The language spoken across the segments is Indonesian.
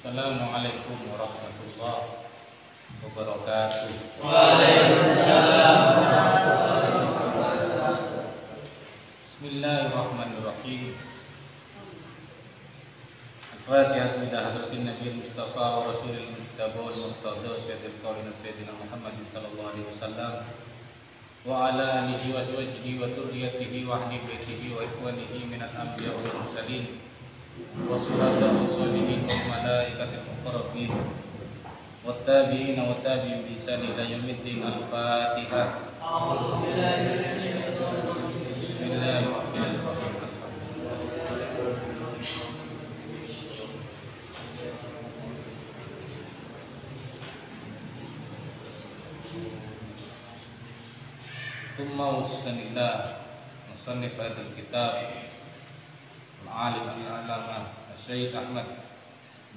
Assalamualaikum warahmatullahi wabarakatuh. Waalaikumsalam warahmatullahi wabarakatuh. Bismillahirrahmanirrahim. Al-Fatihah ila hadratin Nabi Mustafa wa Rasulil Mustafa wal Muqtada Sayyidil Qawlina Sayyidina Muhammadin sallallahu alaihi wasallam wa ala alihi wa azwajihi wa dhurriyyatihi wa ahli baitihi wa ikhwanihi minal anbiya wal mursalin wa syuhada'i sholihin wal malaikatil muqarrabin wat tabi'in wa tabi'in bi ihsan ila yaumiddin. Al-Fatihah. A'udzu billahi minasyaitonir rajim. Bismillahirrahmanirrahim. Thumma wasanillah musannif hadal kitab al-alim al-alama Syekh Ahmad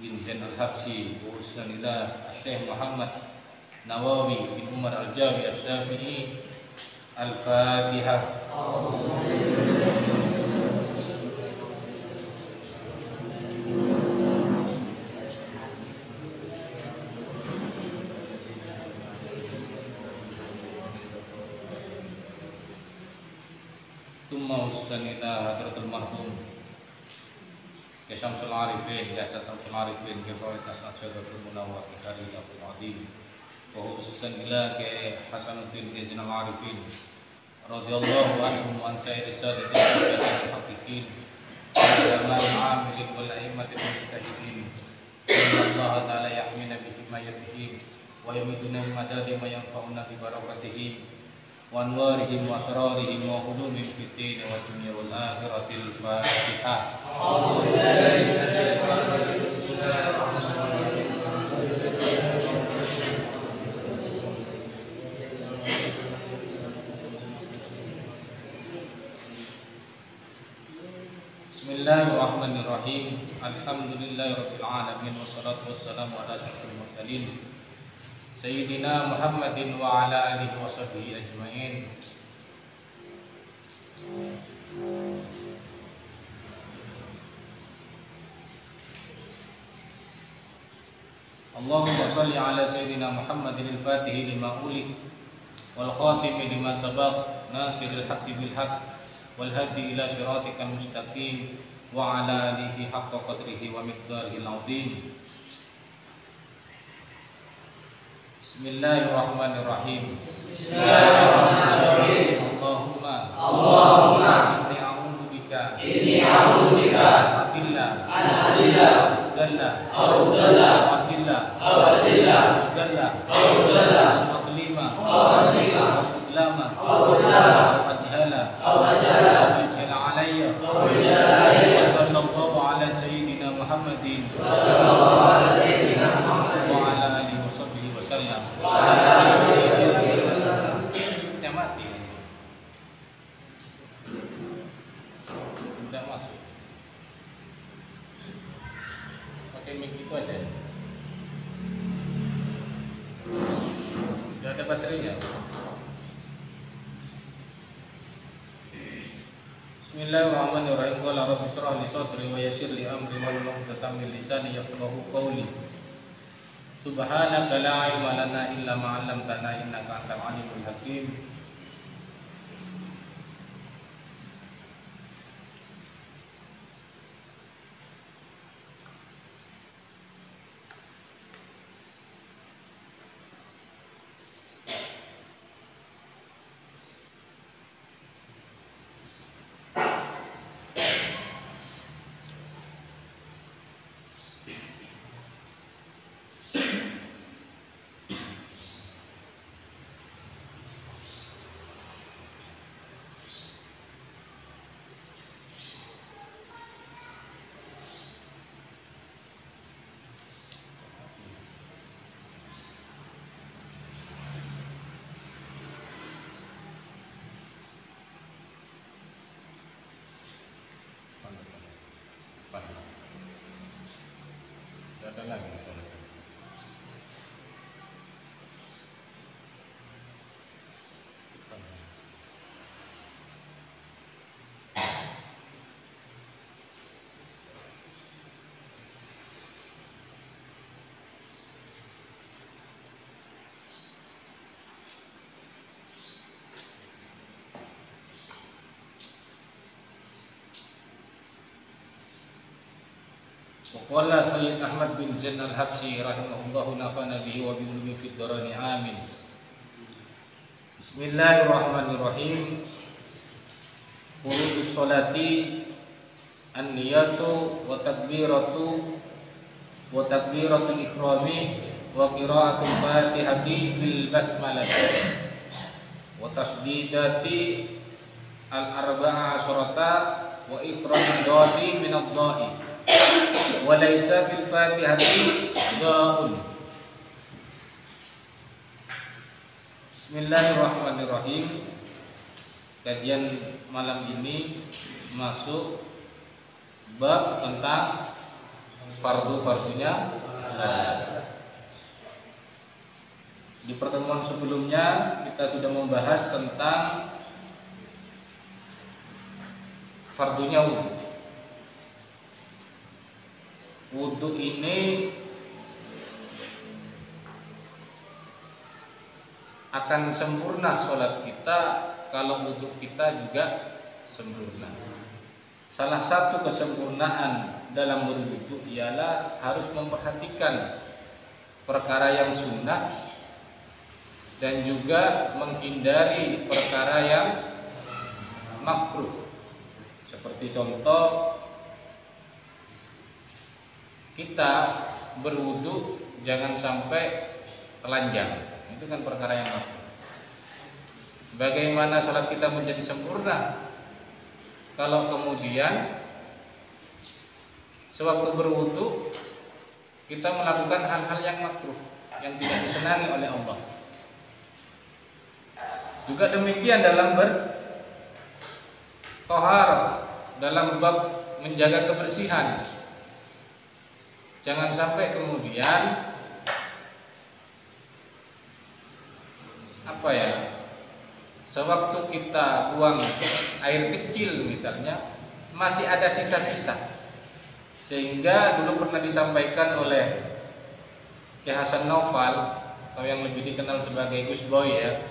bin Zain al-Habsyi wa wasanillah Syekh Muhammad Nawawi bin Umar al-Jawi al-Syafi'i. Al-Fatihah. Summa ustanila hadratul marhum Syamsul Arifin, Jasad Syamsul Arifin, Kifayat Nasnasyadatul Munawwar Kari Abdul Adim, wa hususan ila ke Hasanuddin Zainal Arifin radhiyallahu anhum wa an sayyidi sadatil haqiqin ulama al-amilin wal a'immatil mujtahidin. Allah ta'ala yahmina bi himayatihi wa yumiduna bi madadi ma yanfa'una bi barakatihi wa anwarihim wa asrarihim wa hulumihim fid din wa dunya wal akhiratil Fatihah. A'udzu billahi minasyaitonir rajim. Bismillahirrahmanirrahim. Bismillahirrahmanirrahim. Alhamdulillahirabbil alamin wassalatu wassalamu ala asyrofil mursalin Sayyidina Muhammadin wa ala alihi wa sahbihi ajmain. Allahumma salli ala Sayyidina Muhammadin al-Fatihi lima ulik wal khatimi lima sabaq nasiril haqqi bil haqq wal hadi ila siratikal mustaqim wa ala alihi haqqa qadrihi wa miqdarihil azim. Bismillahirrahmanirrahim. Bismillahirrahmanirrahim. Allahumma inni a'udzu bika an adilla aw udalla aw azilla aw adlima aw udlama aw ajhala alayya wa sallallahu ala sayyidina Muhammadin wa ala alihi wa sahbihi wa sallam. Kita mati. Tidak masuk. Pakai mic itu aja. Sudah ada baterainya. Bismillahirrahmanirrahim. Qala rabbi shrah li sadri wa yassir li amri wahlul 'uqdatam min lisani yafqahu qawli. Subhanaka la ilma lana illa ma 'allamtana innaka antal alimul hakim. Tidak ada lagi selesai. وقال سيد أحمد بن زين الحبشي رحمه الله نفعنا به وبعلومه في الدارين آمين. بسم الله الرحمن الرحيم. فروض الصلاة النية وتكبيرة الإحرام وقراءة الفاتحة بالبسملة وتشديدات الأربع عشرة وإخراج الضاد من الضاء وليس في الفاتحة ضاء. Bismillahirrahmanirrahim. Kajian malam ini masuk bab tentang fardu-fardunya salat. Di pertemuan sebelumnya kita sudah membahas tentang fardunya wudu. Wudu ini akan sempurna sholat kita kalau wudu kita juga sempurna. Salah satu kesempurnaan dalam berwudu ialah harus memperhatikan perkara yang sunnah dan juga menghindari perkara yang makruh. Seperti contoh, kita berwudu jangan sampai telanjang. Itu kan perkara yang makruh. Bagaimana sholat kita menjadi sempurna kalau kemudian sewaktu berwudu kita melakukan hal-hal yang makruh, yang tidak disenangi oleh Allah. Juga demikian dalam bertohar, dalam bab menjaga kebersihan. Jangan sampai kemudian sewaktu kita buang air kecil misalnya masih ada sisa-sisa, sehingga dulu pernah disampaikan oleh Ki Hasan Naufal atau yang lebih dikenal sebagai Gus Boy ya,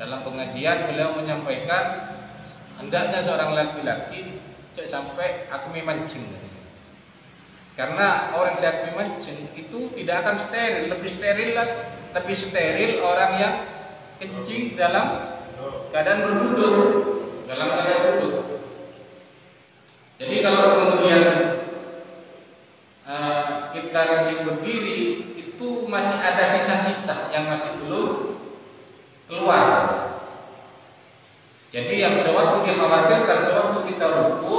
dalam pengajian beliau menyampaikan hendaknya seorang laki-laki cek sampai akmi mancing. Karena orang seakmi mancing itu tidak akan steril, lebih steril orang yang kencing dalam keadaan berwudu, Jadi kalau kemudian kita kencing berdiri, itu masih ada sisa-sisa yang masih belum keluar. Jadi yang sewaktu dikhawatirkan sewaktu kita ruku,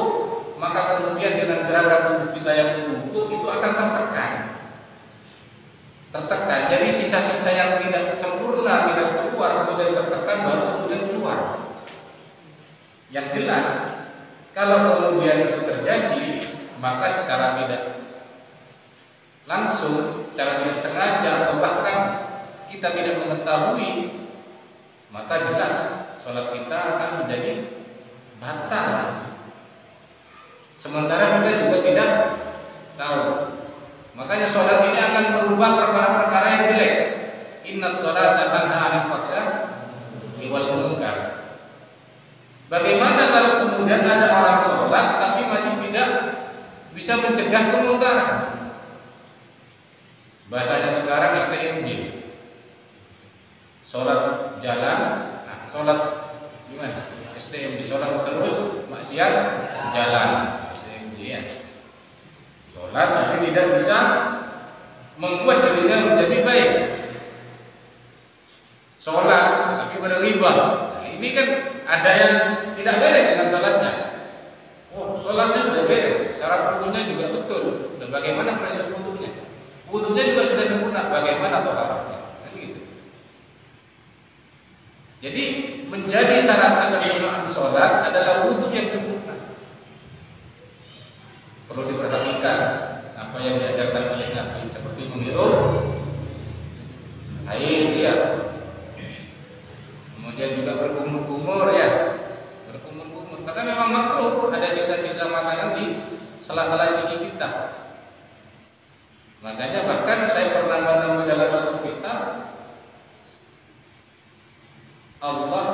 maka kemudian dengan gerakan tubuh kita yang ruku itu akan tertekan. Jadi sisa-sisa yang tidak sempurna, tidak keluar, kemudian tertekan baru kemudian keluar. Yang jelas, kalau kemudian itu terjadi, maka secara tidak langsung, secara tidak sengaja, atau bahkan kita tidak mengetahui, maka jelas sholat kita akan menjadi batal. Sementara kita juga tidak tahu. Makanya sholat ini akan merubah perkara-perkara yang jelek. Inna sholata tanha 'anil fahsya'i wal munkar. Bagaimana kalau kemudian ada orang sholat tapi masih tidak bisa mencegah kemungkaran? Bahasanya sekarang STMJ. Sholat jalan, sholat gimana? STMJ, sholat terus, maksiat jalan. STMJ ya. Sholat tapi tidak bisa membuat dirinya menjadi baik. Sholat tapi berriba. Ini kan ada yang tidak beres dengan sholatnya. Oh, sholatnya sudah beres, syarat wudunya juga betul. Dan bagaimana proses wudunya? Wudunya juga sudah sempurna. Bagaimana sholatnya? Kan gitu. Jadi menjadi syarat kesempurnaan sholat adalah wudu yang sempurna. Perlu diperhatikan apa yang diajarkan oleh Nabi, seperti menghirup air ya, kemudian juga berkumur-kumur ya, karena memang makruh ada sisa-sisa makanan di sela-sela gigi kita. Makanya bahkan saya pernah menemui dalam satu kitab, Allah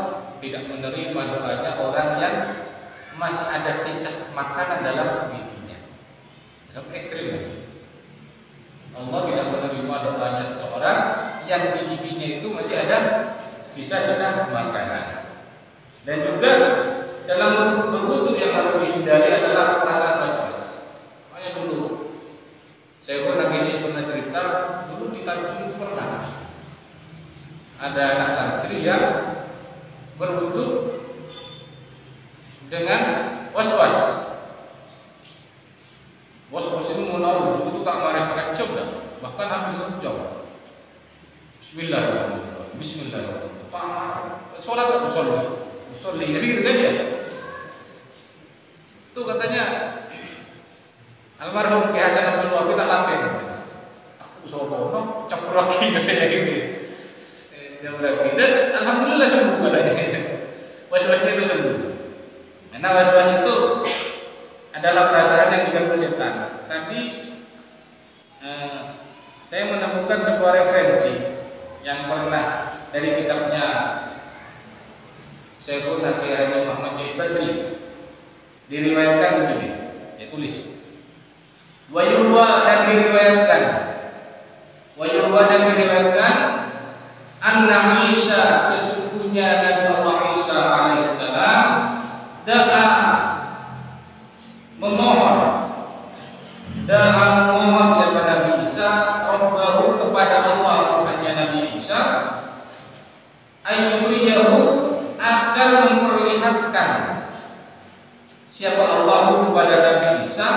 tidak menerima doanya orang yang masih ada sisa makanan dalam giginya. Sampai ekstrim. Allah tidak menerima doanya seseorang yang di giginya itu masih ada sisa-sisa makanan. Dan juga dalam berwudu yang harus dihindari adalah perasaan was-was. Makanya dulu saya pernah cerita, dulu di Tanjung pernah ada anak santri yang berwudu dengan was-was. Was-was ini mau itu tak marah jam dah, bahkan hampir 1 jam. Bismillahirrahmanirrahim. Bismillahirrahmanirrahim. Sholat tak usul lirik kan ya? Itu katanya almarhum Ki Hasan Abdul Wafi tak laten. Aku sopono capraki kayak gini. Dan alhamdulillah sembuh katanya. Was-was itu sembuh. Karena was-was itu adalah perasaan yang diganggu setan. Tadi saya menemukan sebuah referensi yang pernah dari kitabnya Syekhul Nabi Haji Muhammad Jais Badri diriwayatkan begini, saya tulis. Wayurwa dan diriwayatkan anna Isa, sesungguhnya Nabi Allah Isa alaihissalam da'a memohon siapa Nabi Isa Rabbahu kepada Allah Tuhannya Nabi Isa ayyuriyahu agar memperlihatkan siapa Allah kepada Nabi Isa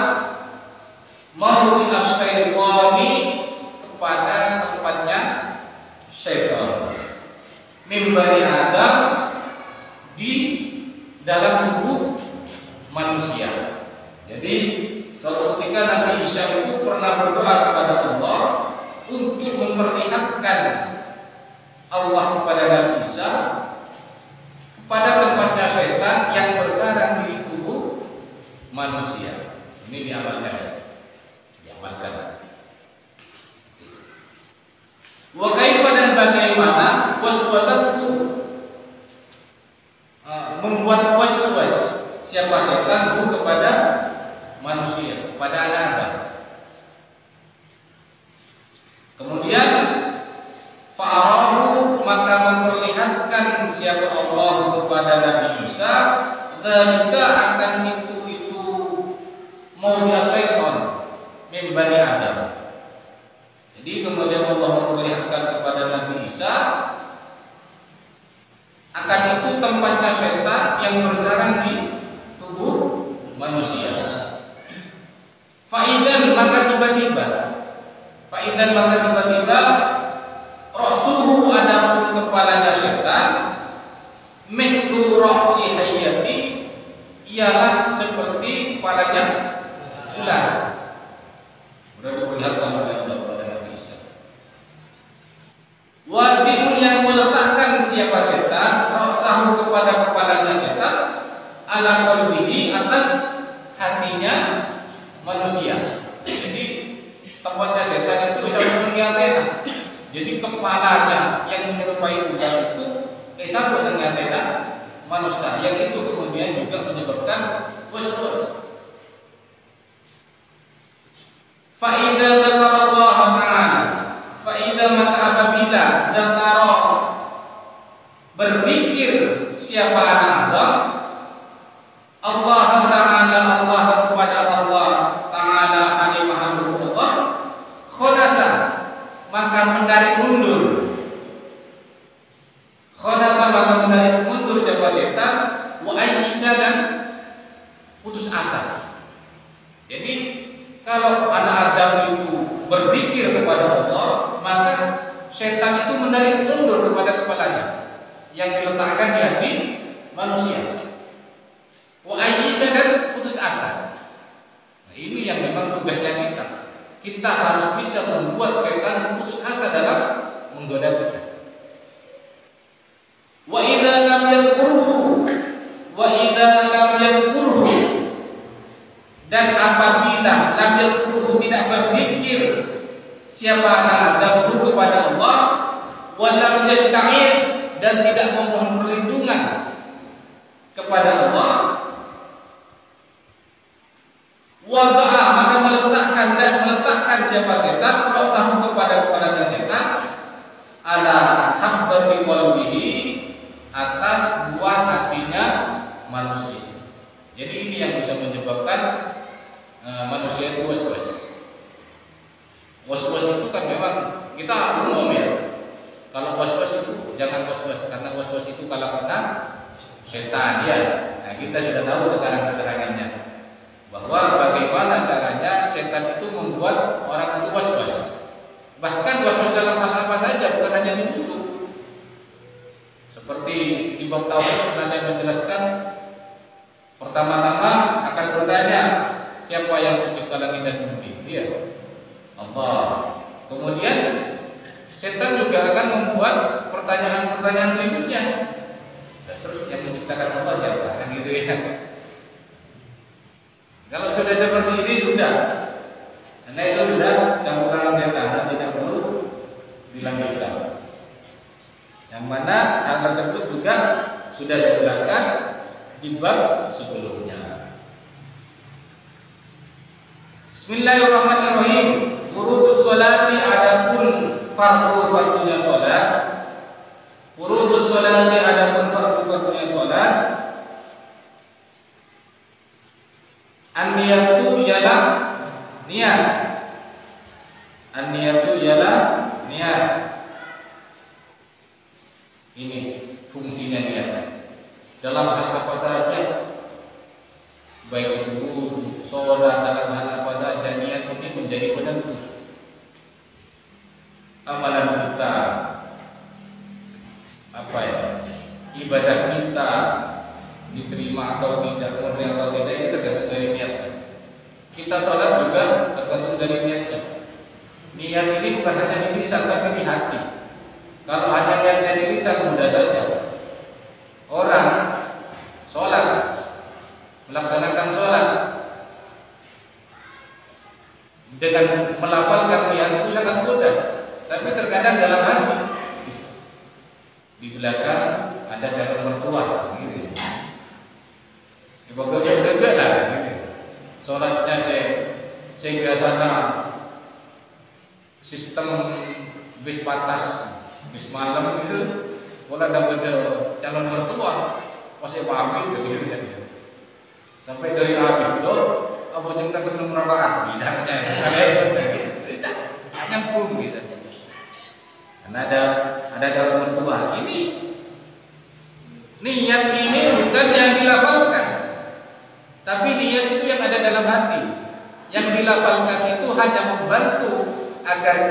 mawdi as-syaitani kepada tempatnya syaitan mimbari Adam di dalam tubuh manusia. Jadi suatu ketika Nabi Isa itu pernah berdoa kepada Allah untuk memperlihatkan Allah kepada Nabi Isa kepada tempatnya syaitan yang bersarang di tubuh manusia. Ini diamalkan. Wa kaifa dan bagaimana waswasatku membuat waswas siapa setan kepada manusia, kepada anak Adam. Kemudian fa'arahu maka memperlihatkan siapa Allah kepada Nabi Isa, dzalika akan itu mau dia setan min bani Adam. Jadi kemudian Allah memperlihatkan kepada Nabi Isa akan itu tempatnya setan yang bersarang di tubuh manusia. Faidan maka tiba-tiba ra'suhu adapun kepalanya setan mithlu ra'si hayyati ialah seperti kepalanya ular. Sudah diperlihatkan oleh Allah kepada Nabi Isa. Wadi'un yang meletakkan siapa setan ra'sahu kepada kepalanya setan ala qalbihi atas hatinya manusia. Jadi tempatnya setan itu bisa mengingatkan. Jadi kepalanya yang menyerupai ular itu bisa mengingatkan manusia. Yang itu kemudian juga menyebabkan waswas. Fa'idha dzakarallaha ta'ala, fa'idha maka apabila dzakara berzikir siapa anak Adam Allah kepada Allah Ta'ala alimahamu Allah khonasa maka menarik mundur siapa setan wa ayyisa dan putus asa. Jadi kalau anak Adam itu berzikir kepada Allah maka setan itu menarik mundur kepada kepalanya yang diletakkan di hati manusia. Wa ayyisa dan putus asa. Nah, ini yang memang tugasnya kita. Kita harus bisa membuat setan putus asa dalam menggoda kita. Wa idza lam yadhkurhu dan apabila lam yadhkurhu tidak berzikir siapa anak Adam kepada Allah wa lam yasta'in dan tidak memohon perlindungan kepada Allah wada'a maka meletakkan siapa setan rasa jangan was-was, karena was-was itu kalau kena setan ya. Nah, kita sudah tahu sekarang keterangannya bahwa bagaimana caranya setan itu membuat orang itu was-was. Bahkan was-was dalam hal apa saja, bukan hanya ditutup. Seperti di bab tauhid pernah saya menjelaskan, pertama-tama akan bertanya, siapa yang mencipta langit dan bumi? Dia, Allah. Kemudian setan juga akan membuat pertanyaan-pertanyaan berikutnya. Dan terus yang menciptakan Allah siapa? Kan gitu ya. Kalau sudah seperti ini sudah, karena itu sudah campuran setan dan tidak perlu dilanjutkan. Yang mana hal tersebut juga sudah saya jelaskan di bab sebelumnya. Bismillahirrahmanirrahim. Furudus sholati adapun fardu-fardunya sholat. Furudus sholati adapun fardu-fardunya sholat. An-niyatu ialah niat. An-niyatu ialah niat. Ini fungsinya niat. Dalam hal apa saja, baik itu sholat, dalam hal apa saja, niat ini menjadi penentu amalan kita, apa ya, ibadah kita diterima atau tidak, menerima atau tidak, itu tergantung dari niatnya. Kita sholat juga tergantung dari niatnya. Niat ini bukan hanya di lisan tapi di hati. Kalau hanya niatnya di lisan mudah saja. Orang sholat, melaksanakan sholat dengan melafalkan niat itu sangat mudah, tapi terkadang dalam hati di belakang ada calon mertua, gitu. Ibadah juga lah, gitu. Sholatnya saya biasanya sistem bis batas, bis malam itu, kalau ada calon mertua, pasti pamit begitu kan. Sampai dari Abid itu, Abu Jengka ketemu rakaat, misalnya, tidak nyambung gitu. Karena ada calon mertua. Ini niat ini bukan yang dilafalkan, tapi niat itu yang ada dalam hati. Yang dilafalkan itu hanya membantu agar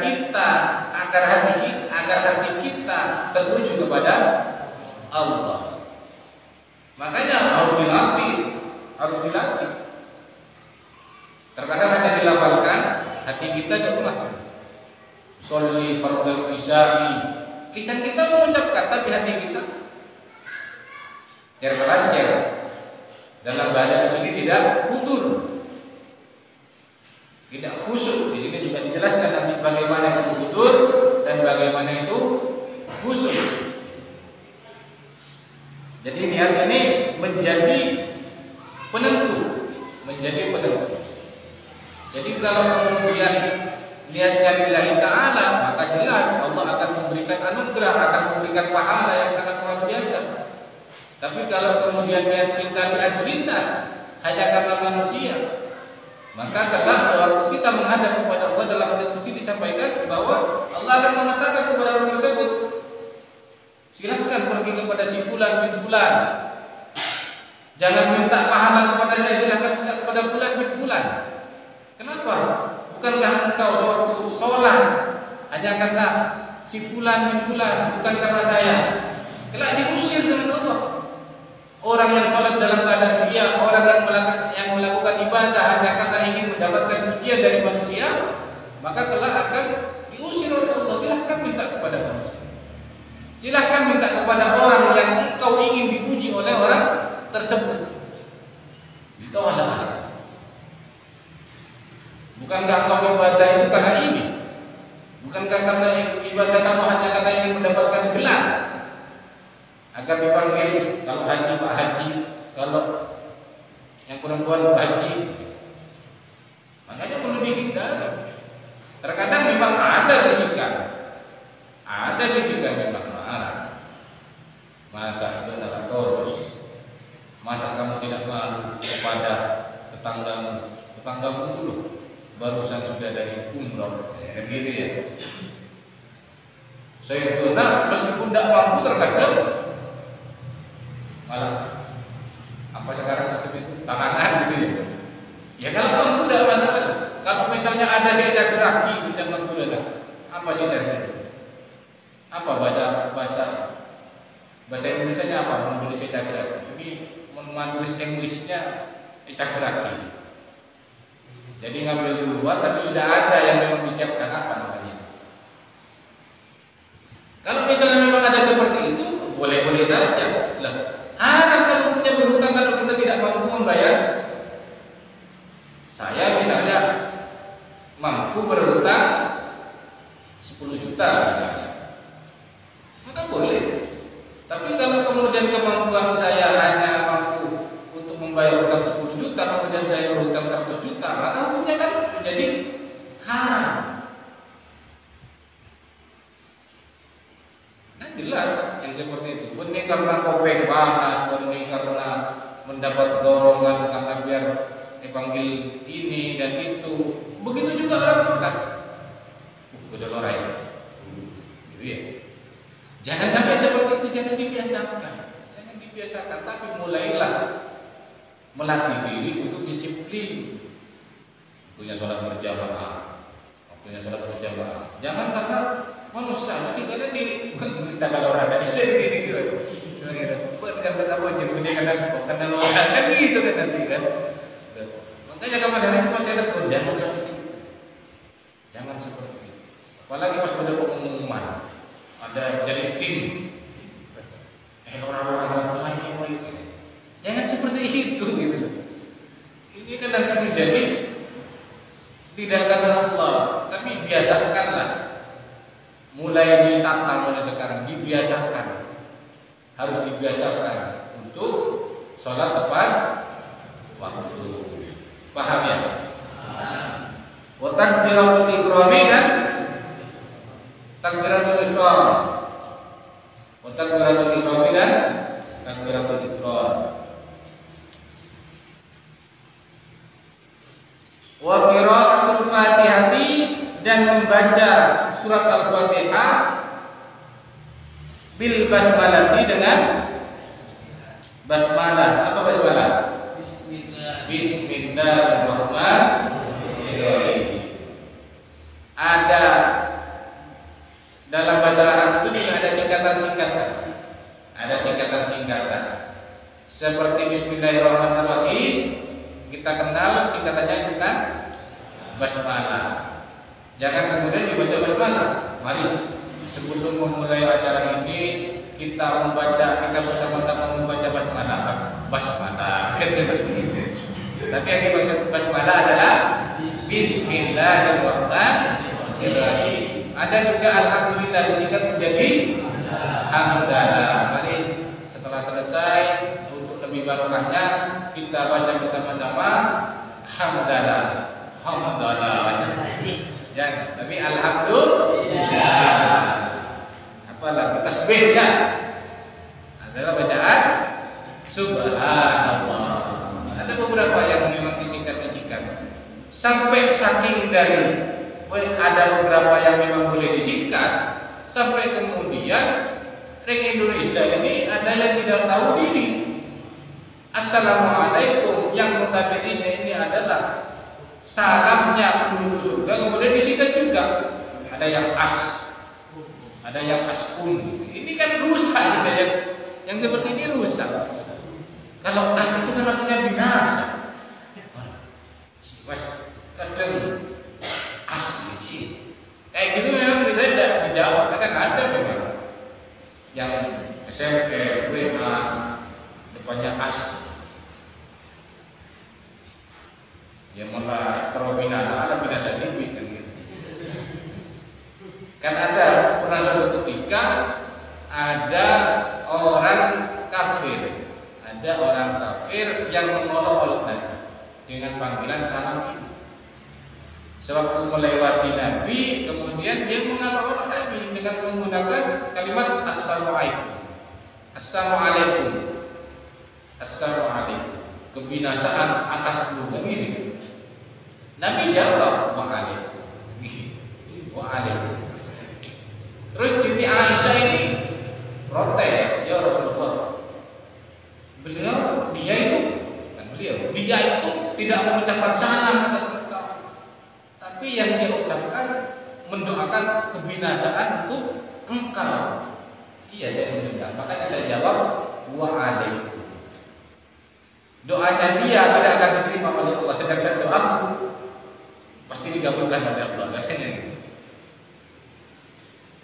hati kita tertuju kepada Allah. Makanya harus dilatih. Terkadang hanya dilafalkan, hati kita lemah. Sholli fardhu isya'i, lisan kita mengucapkan, tapi hati kita terpelancer. Dalam bahasa di sini tidak utuh, tidak khusyuk. Di sini juga dijelaskan nanti bagaimana itu utuh dan bagaimana itu khusyuk. Jadi niat ini menjadi penentu. Jadi kalau kemudian niatnya lillahi ta'ala, maka jelas Allah akan memberikan anugerah, akan memberikan pahala yang sangat luar biasa. Tapi kalau kemudian niat kita li'ajlin nas, hanya karena manusia, maka kelak sewaktu kita menghadap kepada Allah dalam hadis qudsi disampaikan bahwa Allah akan mengatakan kepada orang tersebut, silakan pergi kepada si fulan bin fulan. Jangan minta pahala kepada saya, silakan minta kepada fulan bin fulan. Kenapa? Bukankah engkau sewaktu sholat hanya karena si fulan bin fulan, bukan karena saya? Kelak diusir dengan Allah. Orang yang sholat dalam keadaan dia, orang yang melakukan ibadah hanya karena ingin mendapatkan pujian dari manusia, maka kelak akan diusir oleh Allah. Silahkan minta kepada manusia. Silahkan minta kepada orang yang engkau ingin dipuji oleh orang tersebut. Ditolak. Bukankah engkau ibadah itu karena ini? Bukankah karena ibadah kamu hanya karena ingin mendapatkan gelar agar dipanggil, kalau haji Pak Haji, kalau yang perempuan Pak Haji? Makanya perlu dihindari. Terkadang memang ada bisikan memang marah. Masa itu adalah terus. Masa kamu tidak malu kepada tetanggamu dulu, barusan sudah dari umroh, gitu ya. Sayyiduna meskipun tidak mampu terkadang malah apa sekarang sistem itu tangan gitu ya. Ya kalau mampu tidak masalah. Kalau misalnya ada sejajar kaki di tempat gula, apa sejajar? Apa bahasa Indonesianya apa? Menulis sejajar. Ini menulis Englishnya sejajar kaki. Jadi ngambil duluan, tapi sudah ada yang memang disiapkan apa namanya. Kalau misalnya memang ada seperti itu, boleh-boleh saja. Lah, haram kalau punya berhutang kalau kita tidak mampu membayar. Saya misalnya mampu berhutang 10 juta misalnya, maka boleh. Tapi kalau kemudian kemampuan saya hanya mampu untuk membayar hutang 10 juta, kemudian saya berhutang 100 juta, maka hukumnya kan menjadi haram. Nah jelas yang seperti itu. Benih karena kopeng panas, benih karena mendapat dorongan karena biar dipanggil ini dan itu. Begitu juga orang sholat. Udah lorai. Gitu ya. Jangan sampai seperti itu, jangan dibiasakan. Jangan dibiasakan, tapi mulailah melatih diri untuk disiplin. Waktunya sholat berjamaah. Jangan karena manusia nanti karena minta kalau orang tadi sedikit gitu. Buat enggak betapa jemputnya karena orang kan gitu kan nanti kan. Makanya kemarin cuma saya tegur jangan seperti itu. Jangan seperti itu. Apalagi pas pada pengumuman ada jadi tim. Orang-orang lain jangan seperti itu gitu. Ini kan nanti menjadi tidak karena Allah, tapi biasakanlah. Mulai ditata mulai sekarang, dibiasakan. Harus dibiasakan untuk sholat tepat waktu. Paham ya? Wa takbiratul ihrami kan? Takbiratul ihram. Wa takbiratul ihrami kan? Takbiratul ihram. Wa qiraatul Fatihati dan membaca surat Al-Fatihah bil basmalati dengan basmalah. Apa basmalah? Bismillahirrahmanirrahim. Ada dalam bahasa Arab itu juga ada singkatan-singkatan. Ada singkatan-singkatan. Seperti Bismillahirrahmanirrahim, kita kenal singkatannya bukan basmalah. Jangan kemudian dibaca basmalah. Mari sebelum memulai acara ini kita bersama-sama membaca basmalah. Seperti itu. Tapi yang dimaksud basmalah adalah Bismillahirrahmanirrahim. Ada juga alhamdulillah disingkat menjadi hamdalah. Mari setelah selesai untuk lebih barokahnya kita baca bersama-sama hamdalah. Ya, tapi alhamdulillah. Apalagi tasbihnya adalah bacaan subhanallah. Ada beberapa yang memang disingkat sampai saking dari ada beberapa yang memang boleh disingkat sampai kemudian orang Indonesia ini ada yang tidak tahu diri. Assalamualaikum yang notabene ini adalah salamnya penduduk surga, kemudian disingkat juga. Ada yang ada yang aspun. Ini kan rusak, yang seperti ini rusak. Kalau as itu kan artinya binasa. Mas kadang as di sini. Kayak gitu memang bisa tidak dijawab. Kadang ada memang yang SMP, SMA depannya as. Ya malah terobinasa, binasa diri kan gitu. Kan ada pernah suatu ketika ada orang kafir yang mengolok-olok Nabi dengan panggilan salam ini. Sewaktu melewati Nabi, kemudian dia mengolok-olok Nabi dengan menggunakan kalimat Assalamualaikum. Kebinasaan atas bumi ini. Nabi jawab wa'alaikum. Terus Siti Aisyah mengucapkan salam atas engkau, tapi yang dia ucapkan mendoakan kebinasaan untuk engkau. Iya, saya mendengar. Makanya saya jawab, wa'alaikum. Doanya dia tidak akan diterima oleh Allah, sedangkan doaku pasti dikabulkan oleh Allah. Katanya gitu.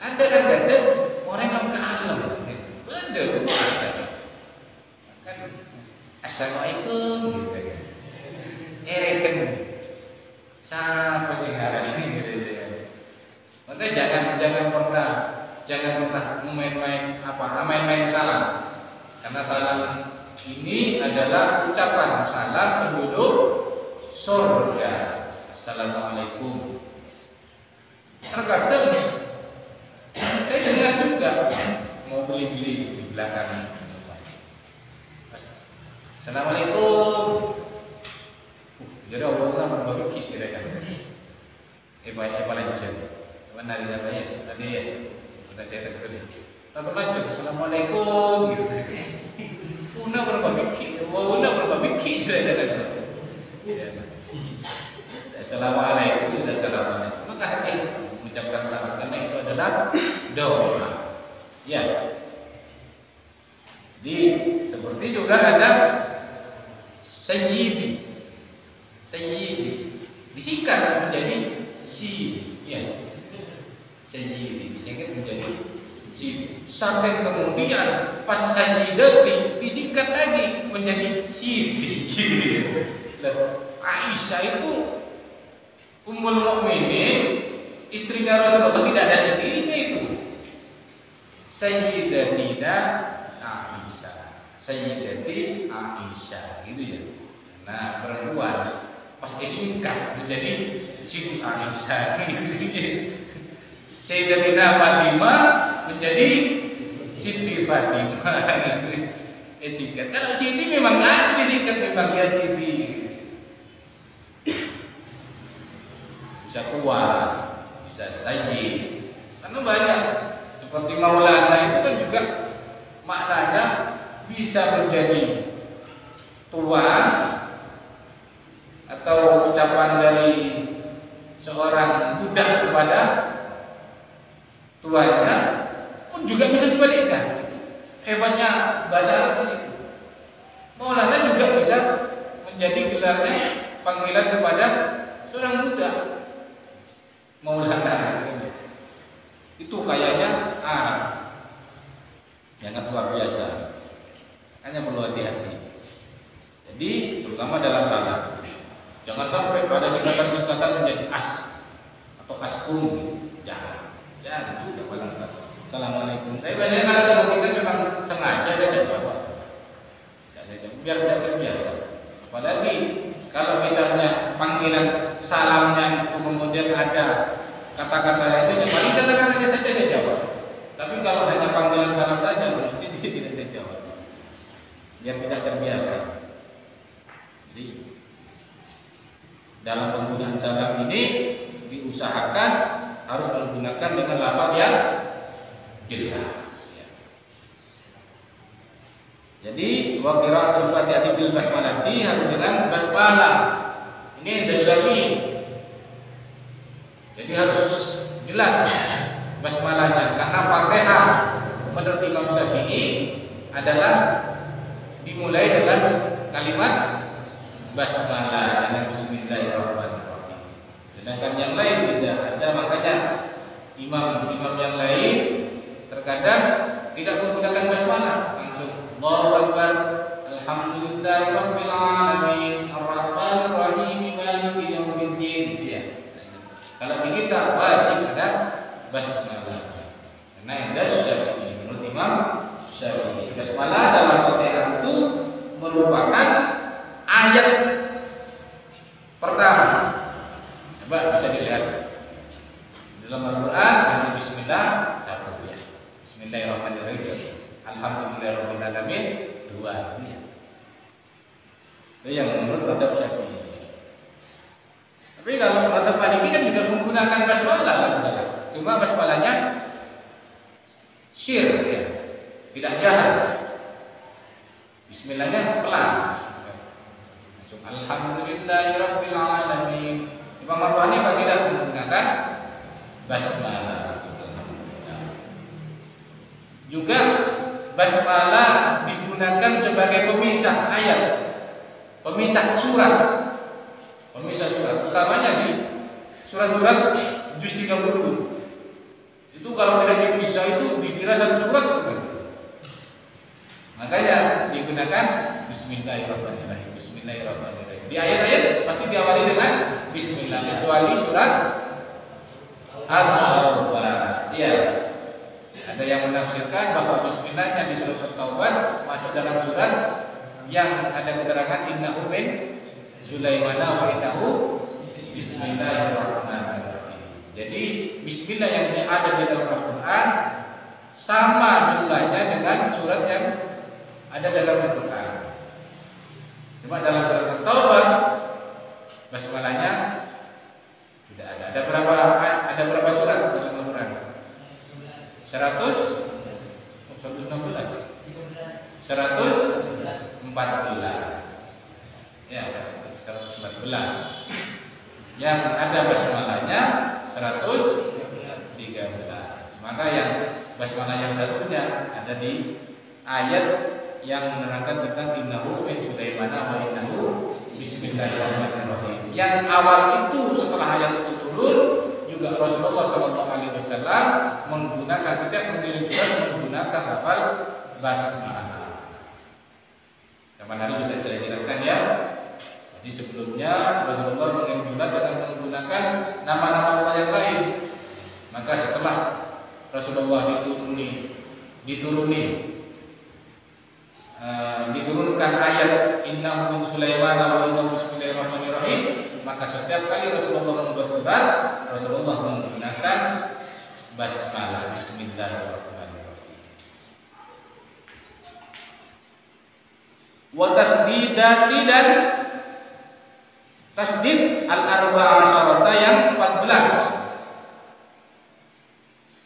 Ada kan kadang orang yang kalem, ada. Kan assalamualaikum gitu ya. Kan siapa sih ngaran gitu ya. Maka jangan pernah main-main salam. Karena salam ini adalah ucapan salam penduduk surga. Assalamualaikum. Terkadang saya dengar juga mau beli di belakang. Assalamualaikum. Jadi Allah berbagi kira-kira. Banyak lanjut. Mana ada ya? Tadi ya. Sudah saya tegur. Tak lanjut. Assalamualaikum. Gitu. Una berbagi kira-kira. Assalamualaikum. Assalamualaikum. Maka hati mengucapkan salam karena itu adalah doa. Ya. Jadi seperti juga ada sayyidi. Disingkat menjadi si. Ya. Sayyidi disingkat menjadi si. Sampai kemudian pas sayyidati disingkat lagi menjadi sidi. Aisyah itu Ummul Mukminin, istrinya Rasulullah, tidak ada sidinya itu. Sayyidatina Aisyah, Sayyidati Aisyah, gitu ya. Nah, perempuan pas disingkat menjadi Siti Aisyah. Sayyidatina Fatimah menjadi Siti Fatimah. Singkat. Kalau Siti memang ada disingkat, memang dia Siti. Bisa kuat, bisa sayyid. Karena banyak seperti Maulana itu kan juga maknanya bisa menjadi tuan atau ucapan dari seorang budak kepada tuannya, pun juga bisa sebaliknya. Hebatnya bahasa Arab itu. Maulana juga bisa menjadi gelarnya panggilan kepada seorang budak. Maulana itu kayaknya Arab, sangat luar biasa. Hanya perlu hati-hati. Jadi terutama dalam salam, jangan sampai pada singkatan-singkatan menjadi as atau askum. Jangan itu jangan. Assalamualaikum. Saya biasanya kalau singkat memang sengaja saya jawab. Biar tidak terbiasa. Apalagi kalau misalnya panggilan salamnya itu kemudian ada kata-kata itu, ya paling kata-katanya saja saya jawab. Tapi kalau hanya panggilan salam saja, mesti tidak saya jawab. Biar tidak terbiasa. Jadi dalam penggunaan salam ini diusahakan harus menggunakan dengan lafaz yang jelas. Jadi wa qiraatul Fatihah bil basmalah harus dengan basmalah. Ini dasarnya. Jadi harus jelas basmalahnya karena Fatihah menurut Imam Syafi'i adalah dimulai dengan kalimat basmalah dengan bismillahirrahmanirrahim. Sedangkan yang lain tidak ada, makanya imam yang lain terkadang tidak menggunakan basmalah, langsung Allahu Akbar, alhamdulillahirabbil alamin, arrahmanir rahim, maliki yaumiddin. Ya. Kalau di kita wajib ada basmalah. Karena yang Syafi'i menurut Imam Syafi'i, basmalah dalam Fatihah itu merupakan ayat pertama. Coba bisa dilihat dalam Al-Quran ada Bismillah satu ya, Bismillahirrahmanirrahim, Alhamdulillahirabbil alamin dua ya. Itu yang menurut mazhab Syafi'i. Tapi kalau mazhab Maliki kan juga menggunakan basmalah kan, cuma basmalahnya syir ya, tidak jahat. Bismillahnya pelan. Alhamdulillahirabbil Abu Hanifah tidak menggunakan basmalah. Juga basmalah digunakan sebagai pemisah ayat, pemisah surat, utamanya di surat-surat juz 30. Itu kalau tidak dipisah itu dikira satu surat. Makanya digunakan Bismillahirrahmanirrahim. Bismillahirrahmanirrahim. Di ayat-ayat pasti diawali dengan Bismillah, kecuali surat At-Taubah. Iya. Ada yang menafsirkan bahwa Bismillahnya di surat At-Taubah masuk dalam surat yang ada keterangan innahu min Sulaiman wa innahu Bismillahirrahmanirrahim. Jadi Bismillah yang ada di dalam Al-Quran sama jumlahnya dengan surat yang ada dalam Al-Quran. Cuma dalam surat At-Taubah basmalahnya tidak ada. Ada berapa surat dalam Al-Quran? 116. 114. Ya, 114. Yang ada basmalahnya 113. Maka yang basmalah yang satunya ada di ayat yang menerangkan tentang innahu min Sulaiman wa innahu Bismillahirrahmanirrahim. Yang awal itu setelah ayat itu turun juga Rasulullah SAW menggunakan setiap mengirim surat menggunakan lafal basmalah. Kapan hari sudah saya jelaskan ya. Jadi sebelumnya Rasulullah mengirim surat dengan menggunakan nama-nama Allah yang lain. Maka setelah Rasulullah diturunkan ayat innahu min Sulaiman wa innahu Bismillahirrahmanirrahim, maka setiap kali Rasulullah membuat surat, Rasulullah menggunakan basmalah Bismillahirrahmanirrahim. Wa tasdidati dan tasdid al-arba'a asyarata yang 14.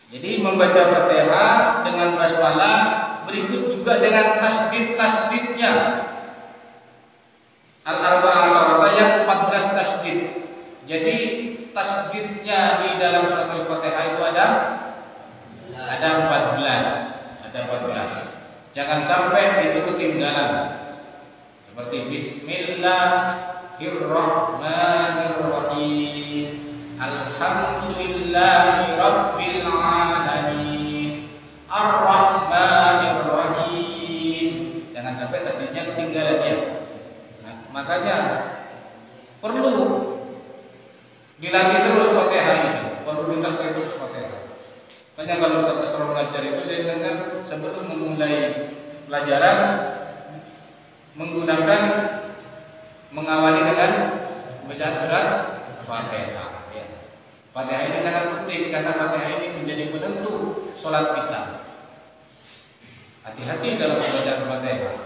Jadi membaca Fatihah dengan basmalah, berikut juga dengan tasdid-tasdidnya. Al-arba'a asyarata yang 14 tasdid. Jadi tasdidnya di dalam surat Al-Fatihah itu ada 14. Jangan sampai itu ketinggalan. Seperti Bismillahirrahmanirrahim. Alhamdulillahi Rabbil Alamin. Ar-Rahmanir-Rahim. Jangan sampai tasdidnya ketinggalan ya. Makanya perlu dilatih terus Fatihah ini, perlu ditasdid terus Fatihah. Makanya kalau Ustaz Asrar mengajar itu saya dengar sebelum memulai pelajaran mengawali dengan bacaan surat Fatihah. Ya. Fatihah ini sangat penting karena Fatihah ini menjadi penentu sholat kita. Hati-hati dalam bacaan Fatihah.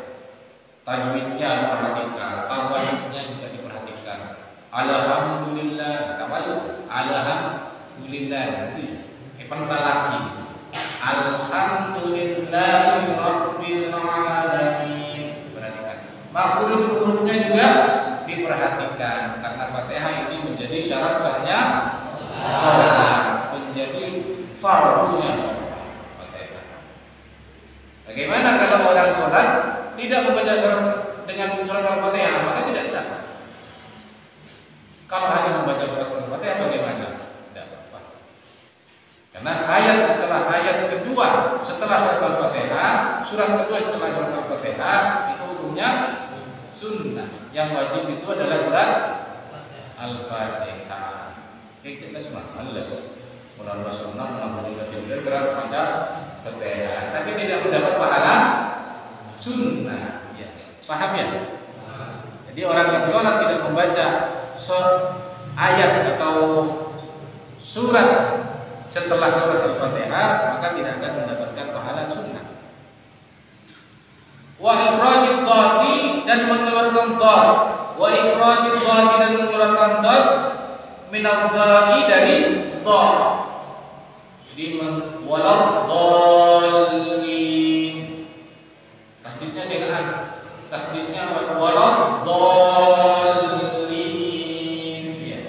Tajwidnya diperhatikan, tawaduknya juga diperhatikan. Alhamdulillah, tawaduk. Alhamdulillah. Pental lagi. Alhamdulillahi Rabbil Alamin. Perhatikan. Makhraj hurufnya juga diperhatikan karena Fatihah ini menjadi syarat sahnya sholat, menjadi fardunya sholat. Fatihah. Bagaimana kalau orang sholat tidak membaca surat dengan surat Al-Fatihah, maka tidak sah. Kalau hanya membaca surat Al-Fatihah bagaimana? Tidak apa-apa. Karena ayat setelah ayat kedua setelah surat Al-Fatihah, surat kedua setelah surat Al-Fatihah itu hukumnya sunnah. Yang wajib itu adalah surat Al-Fatihah. Kita semua malas. Mulai sunnah menambah berat pada Fatihah, tapi tidak mendapat pahala sunnah. Ya. Paham ya? Jadi orang yang sholat tidak membaca ayat atau surat setelah surat Al-Fatihah, maka tidak akan mendapatkan pahala sunnah. Wa ifradid dhati dan mengeluarkan dhad. Wa ifradid dhati dan mengeluarkan dhad min al-dha'i dari dhad. Jadi walau dhalin. Tasdidnya silakan. Tasdidnya walau dhalin. Ya.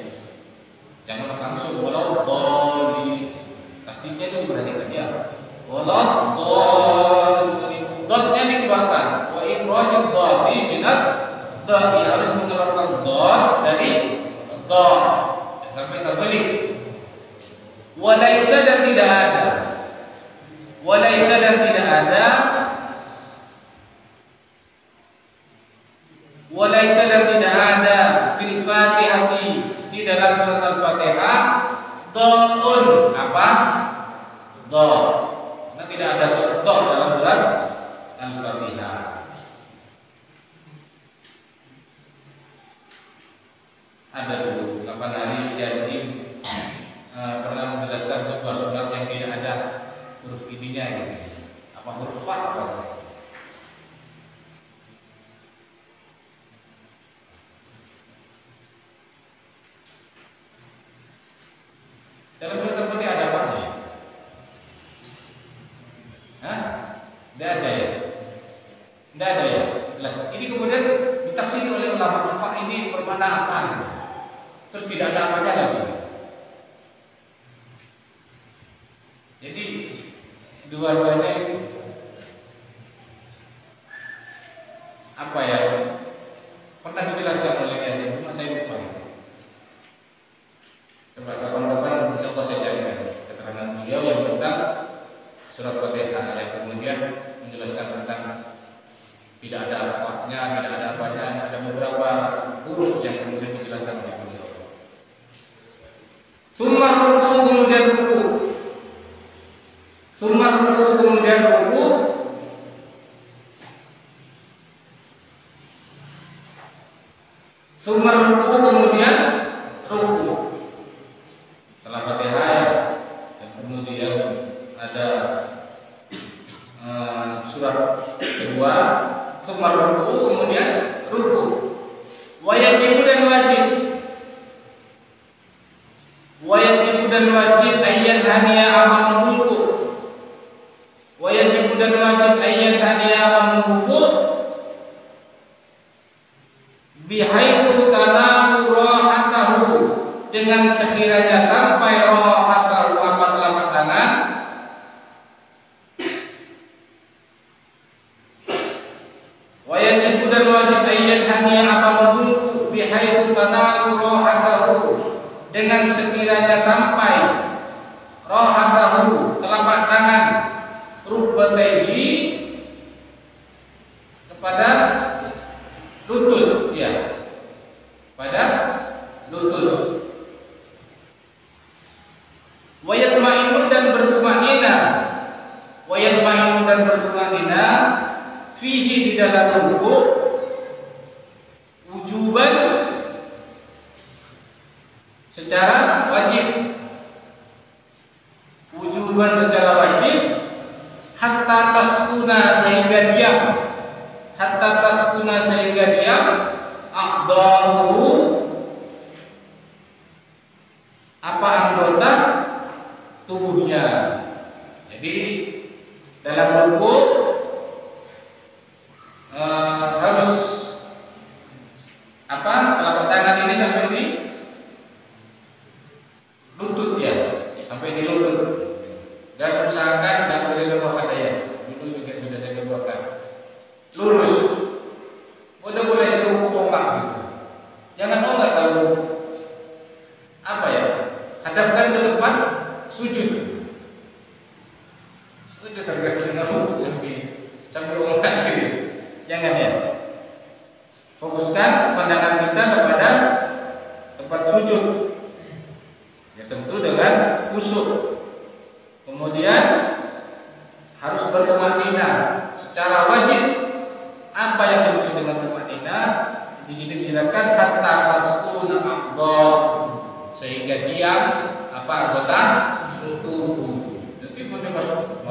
ada walaisa dan tidak ada fil Fatihati di dalam surat Al-Fatihah dhaun apa? Dha. Karena tidak ada dha dalam surat Al-Fatihah. Ada dulu kapan hari jadi pernah menjelaskan sebuah surat yang tidak ada huruf ininya gitu. Apa huruf fa? Dalam surat Al-Fatihah ada fa-nya? Hah? Tidak ada ya? Tidak ada ya? Lah, ini kemudian ditafsiri oleh ulama, fa ini bermakna apa? Terus tidak ada apanya lagi. Jadi dua-duanya itu apa ya? Pernah dijelaskan oleh Yazid, cuma saya lupa. Coba kapan-kapan insya Allah saya cari keterangan beliau yang tentang surat Fatihah yang kemudian menjelaskan tentang tidak ada fa-nya, tidak ada apanya, ada beberapa huruf yang kemudian dijelaskan oleh beliau. Summa ruku kemudian ruku. Summa ruku kemudian ruku. Summa ruku kemudian ruku. Setelah Fatihah ya, dan kemudian ada surat kedua. Summa ruku kemudian ruku. Wajib dan wajib. Wajib dan wajib ayat hania amal mulku. Wajib dan wajib ayat hania amal mulku. Bihaitsu tanamu rohatahu, dengan sekiranya sampai rohatahu apa telapak tangan. Wajib dan wajib ayat hania amal mulku bihaitsu tanamu rohatahu, dengan sekiranya sampai rohatahu telapak tangan rukbatayhi kepada lutut, ya, pada lutut. Wayatma'innu dan bertumanina, wayatma'innu dan bertumanina fihi di dalam ruku wujuban secara wajib, wujuban secara wajib, hatta taskuna sehingga diam, hatta taskuna sehingga diam, aqdahu apa anggota tubuhnya. Jadi dalam ruku harus apa, telapak tangan ini sampai di lutut ya, sampai di lutut. Dan usahakan tidak boleh lemakkan ya. Itu juga sudah saya cobakan. Lurus. Boleh seluruh ombak gitu. Jangan nolak kalau apa ya? Hadapkan ke depan, sujud. Itu tergantung lebih sampai ombak gitu. Jangan ya. Fokuskan pandangan kita kepada tempat sujud. Ya tentu dengan khusyuk. Kemudian harus bertumanina secara wajib. Apa yang dimaksud dengan tumanina? Di sini dijelaskan hatta taskuna aqdha, sehingga diam apa anggota tubuh. Jadi boleh masuk,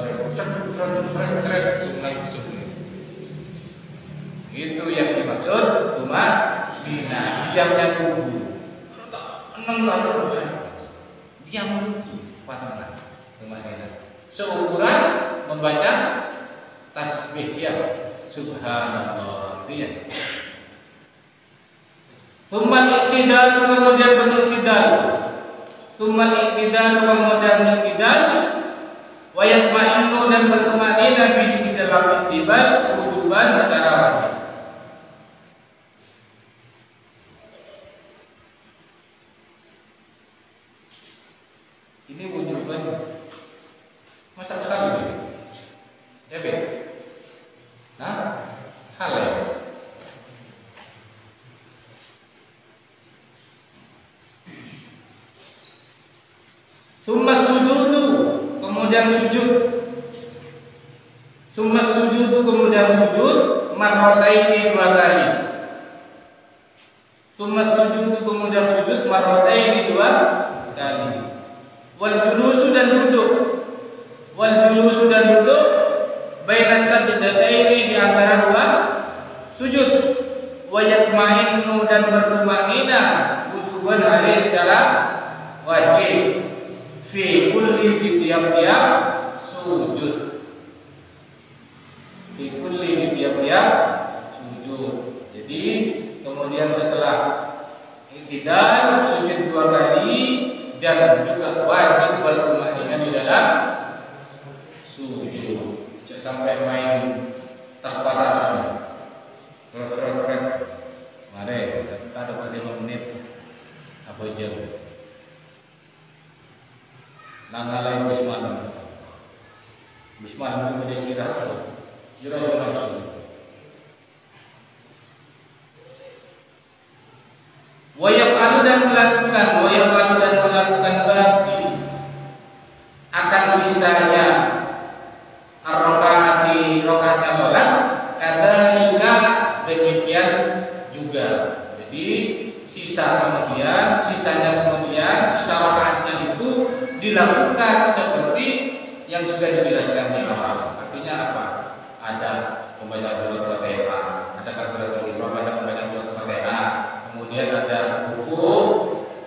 itu yang dimaksud tumanina, diamnya tubuh. Kalau tak enam tak terus, diam tubuh, pandangan. Seukuran membaca tasbih ya, subhanallah itu ya. Tsummal iqtidal, kemudian beriqtidal. Tsummal iqtidal, kemudian iqtidal. Wa yatma'innu dan bertumanina fi dalam iqtidal wujuban secara wajib. Ini wujuban. Masa sekali ya, Ben? Summa sujudu, kemudian sujud. Summa sujudu, kemudian sujud marrataini 2 kali. Summa sujudu, kemudian sujud marrataini 2 kali. Wal julusu dan duduk. Wal julusu dan duduk baina sajdataini, di antara 2 sujud. Wa yatma'innu, dan bertumanina wujuban alih secara wajib. Fi kulli, di tiap-tiap sujud. Fi kulli, di tiap-tiap sujud. Jadi kemudian setelah i'tidal sujud 2 kali, dan juga wajib bertumanina di dalam sujud. Jangan sampai main tas-tasan. Mari kita dapat 5 menit apa jam. Nangalain bismalam. Bismalam itu istirahat. Jira langsung. Wa yaf'alu, dan melakukan, wa yaf'alu, dan melakukan bagi akan sisanya ar-rakaati, rakaatnya salat, kadzalika, demikian juga. Jadi sisanya kemudian sisa rakaatnya itu dilakukan seperti yang sudah dijelaskan di awal. Artinya apa? Ada pembacaan surat Fatihah, ada takbiratul ihram, ada pembacaan surat Fatihah, kemudian ada ruku,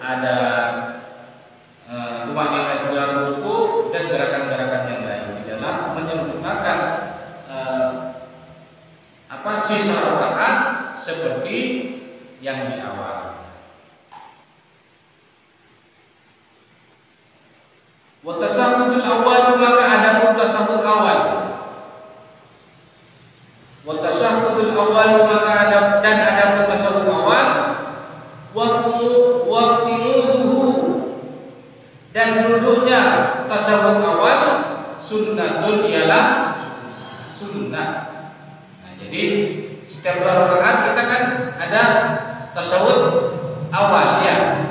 ada tumanina di dalam ruku, dan gerakan-gerakan yang lain di dalam menyempurnakan sisa rakaat seperti yang di awal. Wa tasahhudul awal, maka adapun tasahhud awal. Wa tasahhudul awal, maka adapun tasahhud awal. Wa qumuduhu, dan duduknya tasahhud awal sunnatun, ialah sunnah. Nah, jadi setiap 2 rakaat kita kan ada tasahhud awal, ya.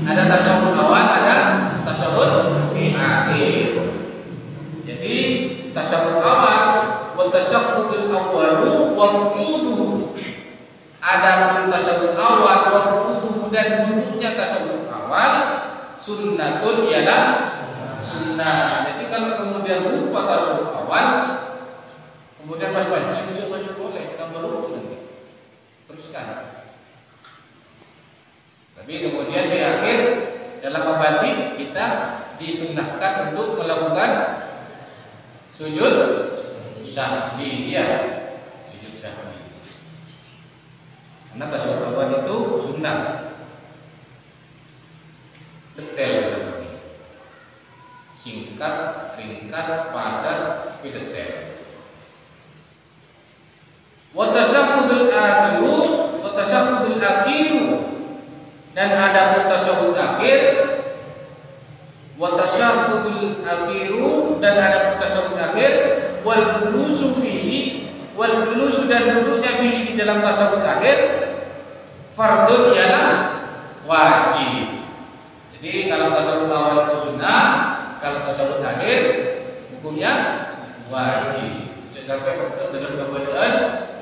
Ada tasahhud awal, ada tasahhud akhir. Jadi tasahhud awal wa tasahhudul awwalu wa qu'uduhu. Adapun tasahhud awal wa qu'uduhu, dan duduknya tasahhud awal sunnatun, ialah sunnah. Jadi kalau kemudian lupa tasahhud awal, kemudian pas wajib boleh tambah rukun nanti. Teruskan. Tapi kemudian di akhir dalam mabadi kita disunnahkan untuk melakukan sujud sahwi, ya, sujud sahwi. Karena tasawuf awal itu sunnah. Detail, singkat, ringkas, padat, tapi detail. Wa tasahhudul akhiru, wa tasahhudul akhiru, dan ada tasahhud akhir. Wa tasahhudul akhiru, dan ada tasahhud akhir. Wal julusu fihi, wal julusu, dan duduknya fihi, di dalam tasahhud akhir. Fardun, ialah wajib. Jadi kalau tasahhud awal itu sunnah, kalau tasahhud akhir hukumnya wajib. Sampai dalam keberadaan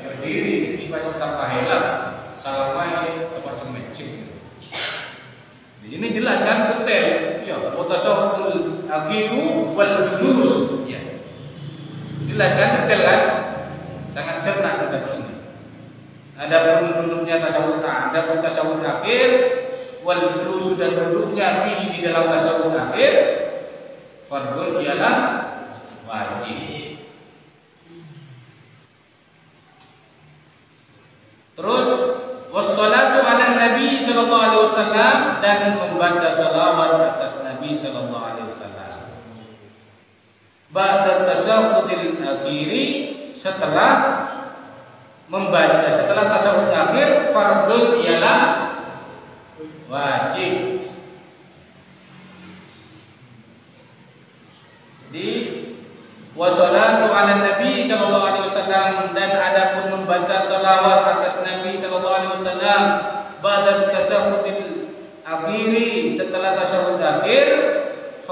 berdiri kipas tanpa helm, salam main tempat semacam. Di sini jelas kan detail, ya. Tasahhudul akhiru wal julus, ya. Jelas kan, detail kan, sangat cermat kita di sini. Adapun duduknya tasawuf, adapun tasawuf akhir wal julus, dan duduknya fihi, di dalam tasawuf akhir, fardun, ialah wajib. Terus wassalatu ala Nabi sallallahu alaihi wasallam, dan membaca salawat atas Nabi sallallahu alaihi wasallam. Ba'da tasyahhudil akhiri, setelah membaca, setelah tasyahhud akhir, fardun, ialah wajib. Jadi wassalatu ala Nabi sallallahu alaihi wasallam, dan adapun membaca salawat atas Nabi sallallahu alaihi wasallam ba'da tasyahhudil akhiri, setelah tasyahhud akhir,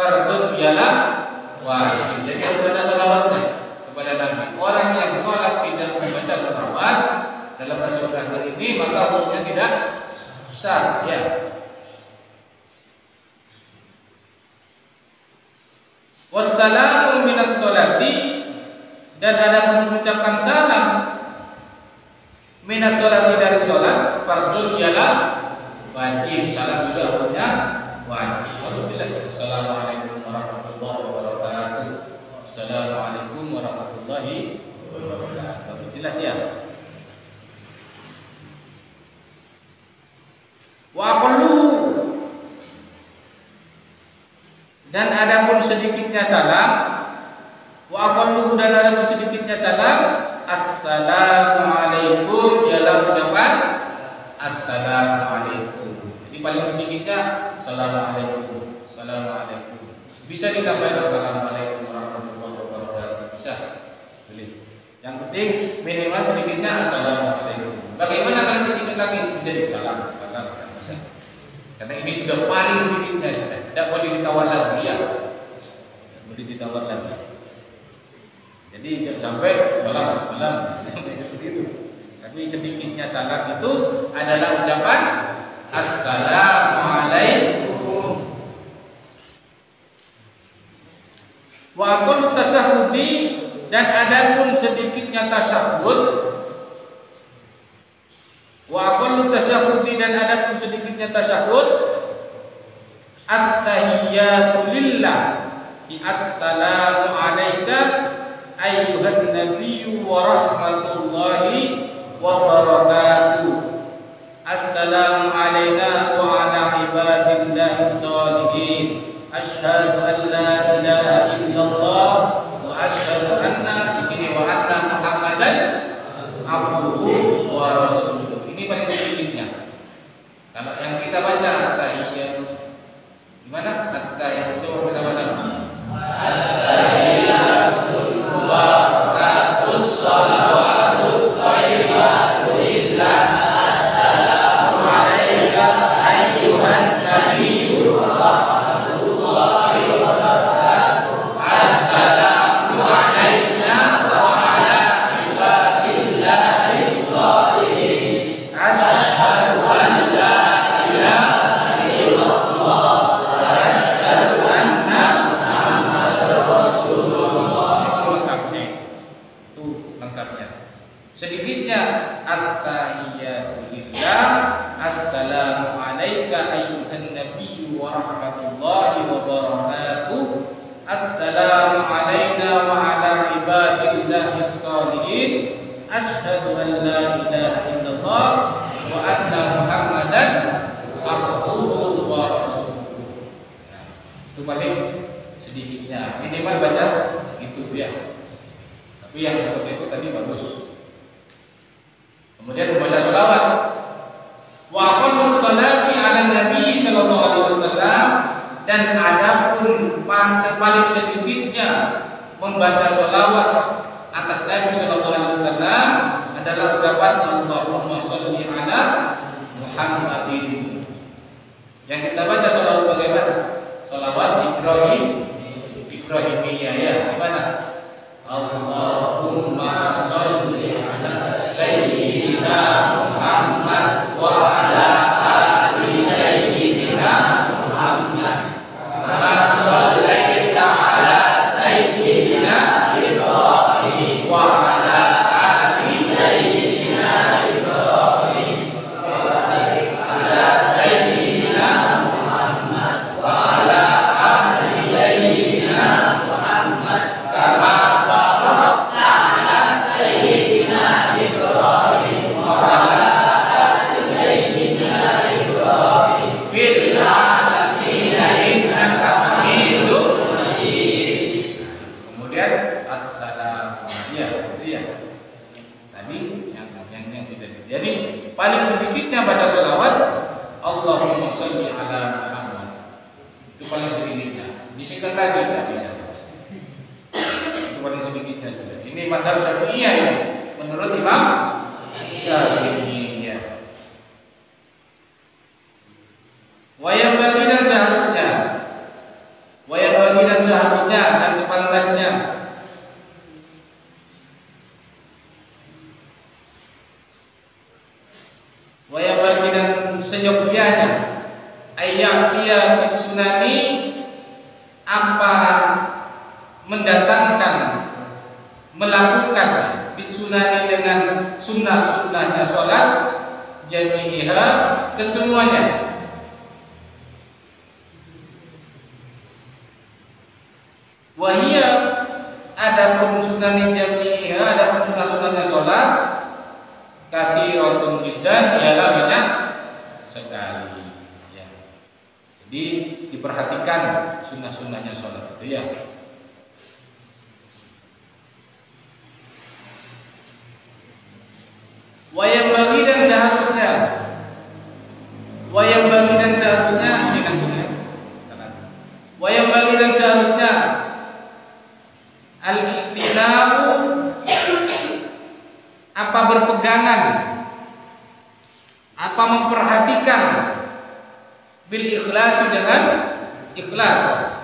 fardun ialah wajib. Jadi harus ada salawatnya kepada Nabi. Orang yang sholat tidak membaca salawat dalam tasawuf akhir ini maka hukumnya tidak sah. Ya. Wassalamu minas sholati, dan ada mengucapkan salam minas sholati dari sholat, fardun ialah wajib. Salam juga hukumnya wajib. Harus jelas. Assalamualaikum warahmatullahi wabarakatuh. Assalamualaikum warahmatullahi wabarakatuh. Harus jelas ya. Wa aqallu, dan adapun sedikitnya salam, wa aqallu, dan adapun sedikitnya salam, assalamualaikum ialah ucapan assalamualaikum. Jadi paling sedikitnya assalamualaikum, assalamualaikum. Bisa ditambah assalamualaikum warahmatullahi wabarakatuh. Bisa. Boleh. Yang penting minimal sedikitnya assalamualaikum. Bagaimana kalau disingkat lagi menjadi salam? Bisa. Karena ini sudah paling sedikitnya, tidak boleh ditawar lagi ya. Tidak boleh ditawar lagi. Jadi jangan sampai salam seperti itu. Tapi sedikitnya salam itu adalah ucapan assalamualaikum. Wa aqallu tasyahhudi, dan adapun sedikitnya tasyahhud, wa aqallu tasyahhudi, dan adapun sedikitnya tasyahhud, at-tahiyyatu lillah, assalamu alayka ayyuhan nabiyyu wa rahmatullahi wa barakatuh. Assalamu alayna wa ala ibadillahi sholihin. Asyhadu an la ilaha illallah wa asyhadu anna, di sini wa anna Muhammadan abduhu wa rasuluh. Ini paling sedikitnya. Kalau yang kita baca at-tahiyyatu, gimana? At-tahiyyatu bersama-sama. At-tahiyyatul mubarakatus shalawatut thayyibatu lillah. Assalamu alayka ayyuhan nabiyyu wa rahmatullahi wa barakatuh. Assalamu alayna wa ala ibadillahi sholihin. Asyhadu an la ilaha illallah wa asyhadu anna Muhammadar Rasulullah. Itu lengkapnya. Sedikitnya at-tahiyyatu lillah, assalamu alayka ayyuhan nabiyyu wa rahmatullahi wa barakatuh. Assalamu alayna wa ala ibadillahi sholihin. Asyhadu an la ilaha illallah wa anna Muhammadan abduhu wa rasuluh. Nah, itu paling sedikitnya. Minimal baca segitu ya. Tapi yang seperti itu tadi bagus. Kemudian membaca sholawat. Wa aqallu sholati ala nabi sallallahu alaihi wasallam, dan adapun paling sedikitnya membaca sholawat atas Nabi sallallahu alaihi wasallam adalah ucapan Allahumma sholli ala Muhammadin. Yang kita baca sholawat bagaimana? Sholawat Ibrahimiyah ya. Gimana? Allahumma sholli ala sayyidina Muhammad wa ala ali sayyidina Muhammad. Kama shallaita ala sayyidina Ibrahim wa ala ali sayyidina Ibrahim wa barik ala sayyidina Muhammad wa ala ali sayyidina Muhammad kama barakta ala sayyidina Ibrahim wa ala ali sayyidina Ibrahim fil alamin innaka Hamidum Majid. Kemudian assalamu alaikum ya. Tadi yang sudah. Jadi paling sedikitnya baca salawat Allahumma sholli ala Muhammad. Itu paling sedikitnya. Disingkat lagi tidak bisa. Itu paling sedikitnya sudah. Ini mazhab Syafi'iyah ya. Menurut Imam Syafi'iyah. Wa yang bagi dan seharusnya. Wa yang Wa yanbaghi dan seyogyanya ayyatiya bisunani apa mendatangkan melakukan bisunani dengan sunnah-sunnahnya sholat jami'iha kesemuanya. Wahia adapun sunani jami'iha adapun sunnah-sunnahnya sholat katsiratun jiddan ialah banyak sekali ya. Jadi diperhatikan sunnah-sunnahnya sholat itu ya. Wayang bagi dan seharusnya wayang bagi dan seharusnya jangan juga wayang bagi dan seharusnya al-iqtina'u apa berpegangan apa memperhatikan bil ikhlas dengan ikhlas.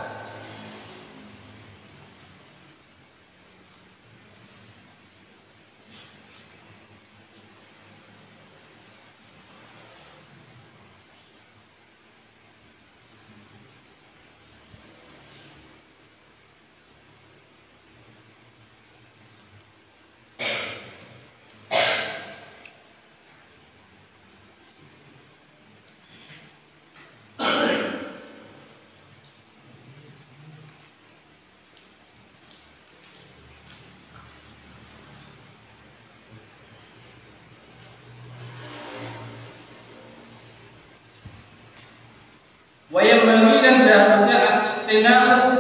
Wayang bagi dan seharusnya al-iqtina'u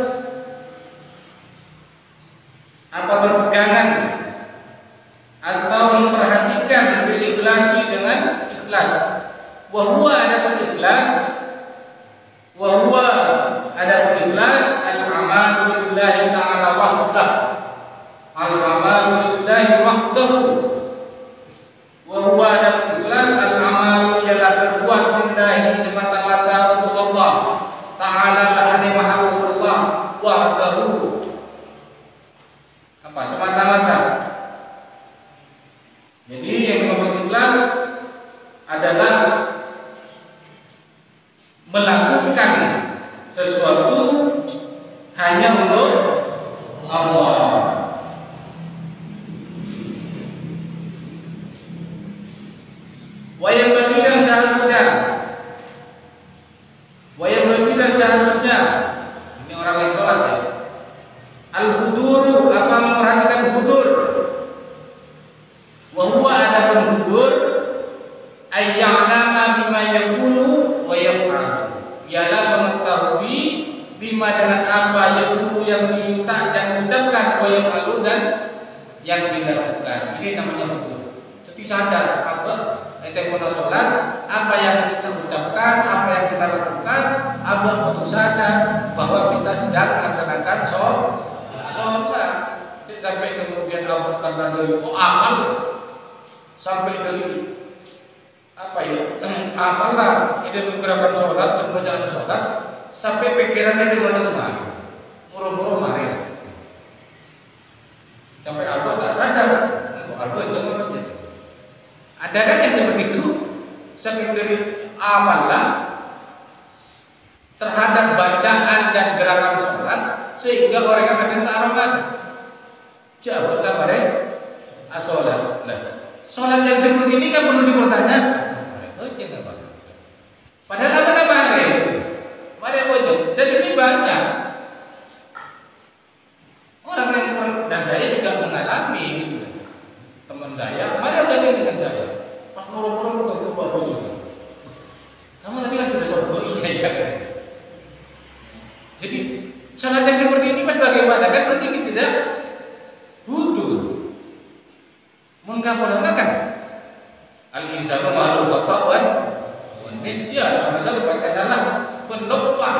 apa berpegangan atau memperhatikan bil ikhlasi dengan ikhlas. Wa huwa adapun ikhlas al-amalu lillahi ta'ala wahdah. Al-amalu lillahi wahdahu. Wa huwa adapun ikhlas al-amalu ialah berbuat lillahi semata-mata untuk Allah Ta'ala lahani mahalullah wahdahu apa semata-mata. Jadi yang dimaksud ikhlas adalah melakukan sesuatu hanya untuk Allah. Wayang bagi dan seharusnya ini orang yang sholat ya. Al-huduru apa memperhatikan hudur. Wa huwa adapun hudur ayya'lama bima yaqulu wa yaf'al. Ialah mengetahui bima dengan apa yaqulu yang diminta dan diucapkan wa yaf'alu dan yang dilakukan. Ini namanya hudur. Jadi sadar apa kita sholat, apa yang kita ucapkan, apa yang kita lakukan, apa untuk sadar bahwa kita sedang melaksanakan sholat. Sampai kemudian Allah kata dari amal, sampai dari apa ya? Apalah ini menggerakkan sholat, berbacaan sholat, sampai pikirannya di mana-mana, murung-murung mari. Sampai Allah tak sadar, Allah jangan aja. Ada kan yang seperti itu? Saking dari amalan terhadap bacaan dan gerakan sholat sehingga orang akan minta rasa. Jawablah mereka sholat. Nah, sholat yang seperti ini kan perlu dipertanyakan. Padahal apa namanya? Mari wajib. Dan ini banyak orang yang dan saya juga mengalami gitu. Teman saya, mari ada dengan saya. Pas murung-murung ke bapak juga. Kamu tadi kan sudah sholat, iya. Jadi sholat yang seperti ini pas bagaimana kan berarti kita tidak butuh mengkaburkan al-insanu ma'al khata'an nisyan masalah pakai salah pelupa.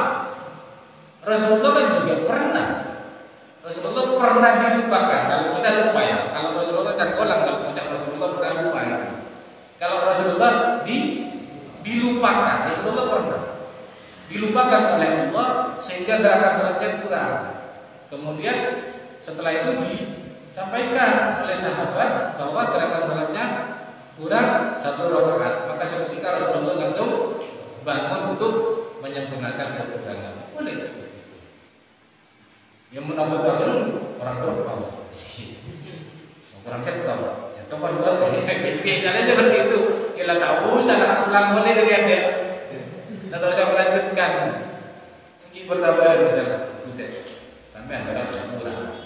Rasulullah kan juga pernah dilupakan. Kalau kita lupa ya, kalau Rasulullah tergolang kalau ucap Rasulullah pernah lupa ya. Kalau Rasulullah dilupakan, Rasulullah pernah dilupakan oleh Allah sehingga gerakan salatnya kurang. Kemudian setelah itu disampaikan oleh sahabat bahwa gerakan salatnya kurang 1 rakaat, maka seketika Rasulullah langsung bangun untuk menyempurnakan kekurangan. Boleh. Yang menambah bangun orang berpau, kurang sektor. Coba dua, biasanya seperti itu. Kita tahu salah ulang boleh dari dia. Tidak usah melanjutkan. Mungkin bertambah misalnya, udah sampai antara ulang.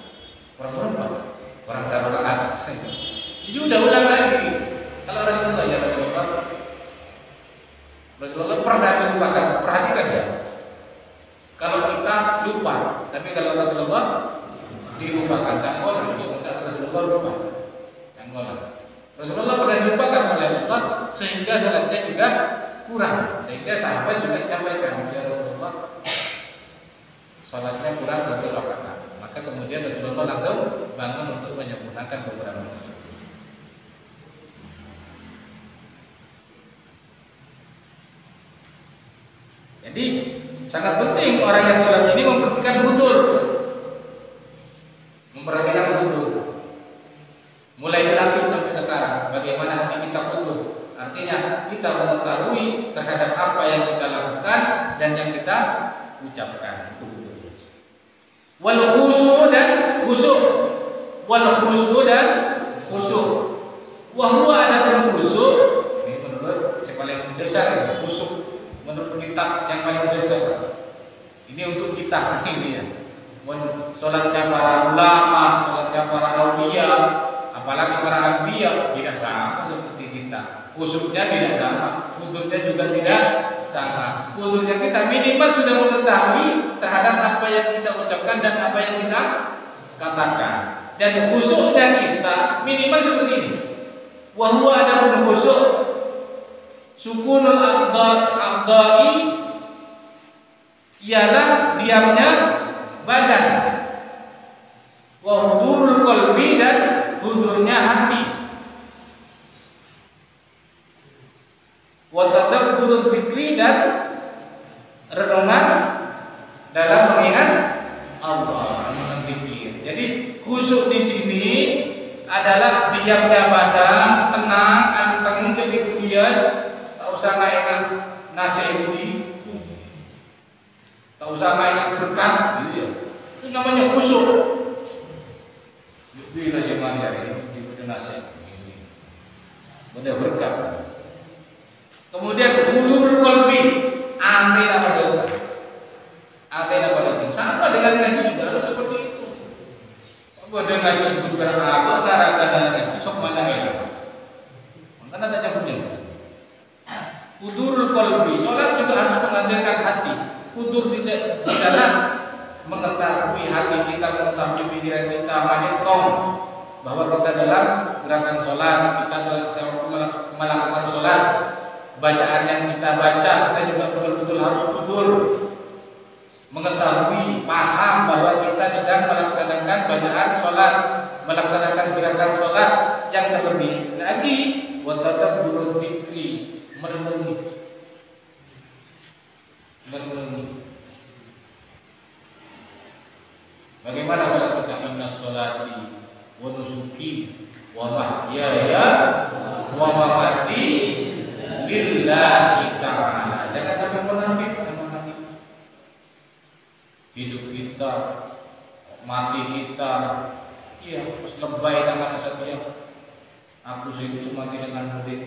Kurang berapa? Kurang 1 rakaat. Sudah ulang lagi. Kalau Rasulullah ya Rasulullah pernah dilupakan. Perhatikan ya. Kalau kita lupa, tapi kalau Rasulullah dilupakan, jangan Rasulullah lupa. Rasulullah pernah dilupakan oleh Allah sehingga salatnya juga kurang, sehingga sahabat juga menyampaikan ya Rasulullah salatnya kurang 1 rakaat. Maka kemudian Rasulullah langsung bangun untuk menyempurnakan kekurangan tersebut. Jadi sangat penting orang yang sholat ini memperhatikan hudur, mulai dilatih sampai sekarang. Bagaimana hati kita utuh, artinya kita mengetahui terhadap apa yang kita lakukan dan yang kita ucapkan. Itu betul. Wal khusyu dan khusyuk, wa huwa adatul khusyuk. Ini menurut sekolah besar khusyuk. Menurut kitab yang paling besar ini untuk kita ini ya. Sholatnya para ulama, sholatnya para aulia, apalagi para anbiya tidak sama seperti kita. Khusyuknya tidak sama, hudurnya juga tidak sama. Hudurnya kita minimal sudah mengetahui terhadap apa yang kita ucapkan dan apa yang kita katakan. Dan khusyuknya kita minimal seperti ini. Wa huwa adapun khusyuk sukunul a'dha'i ialah diamnya badan, wa hudurul qalbi dan hudurnya hati, wa tadabburul dzikri dan renungan dalam mengingat Allah, mengingat zikir. Jadi khusyuk di sini adalah diamnya badan, tenang, anteng, jadi kuliah. Tak usah naikkan nasi budi, tak usah naikkan berkat, gitu ya. Itu namanya khusyuk. Di nasi mana ini? Di nasi ini. Benar berkat. Kemudian hudurul qalbi, hati apa doa? Hati apa doa? Sama dengan ngaji juga harus seperti itu. Kalau ngaji beberapa apa, naraga ngaji sok mana ya? Makanya ada jawabnya. Hudurul qalbi, sholat juga harus menghadirkan hati. Hudur di sana mengetahui hati kita, mengetahui pikiran kita, menyetom bahwa kita dalam gerakan sholat, kita dalam melakukan sholat, bacaan yang kita baca, kita juga betul-betul harus hudur, mengetahui, paham bahwa kita sedang melaksanakan bacaan sholat, melaksanakan gerakan sholat yang terlebih lagi, wa tadabbur dzikri, merenungi. Bagaimana salat kita? Inna sholati wa nusuki wa mahyaya wa mamati lillahi ta'ala. Jangan sampai munafik. Hidup kita, mati kita, iya, pas lebay dengan Satya. Aku sih cuma dengan murid.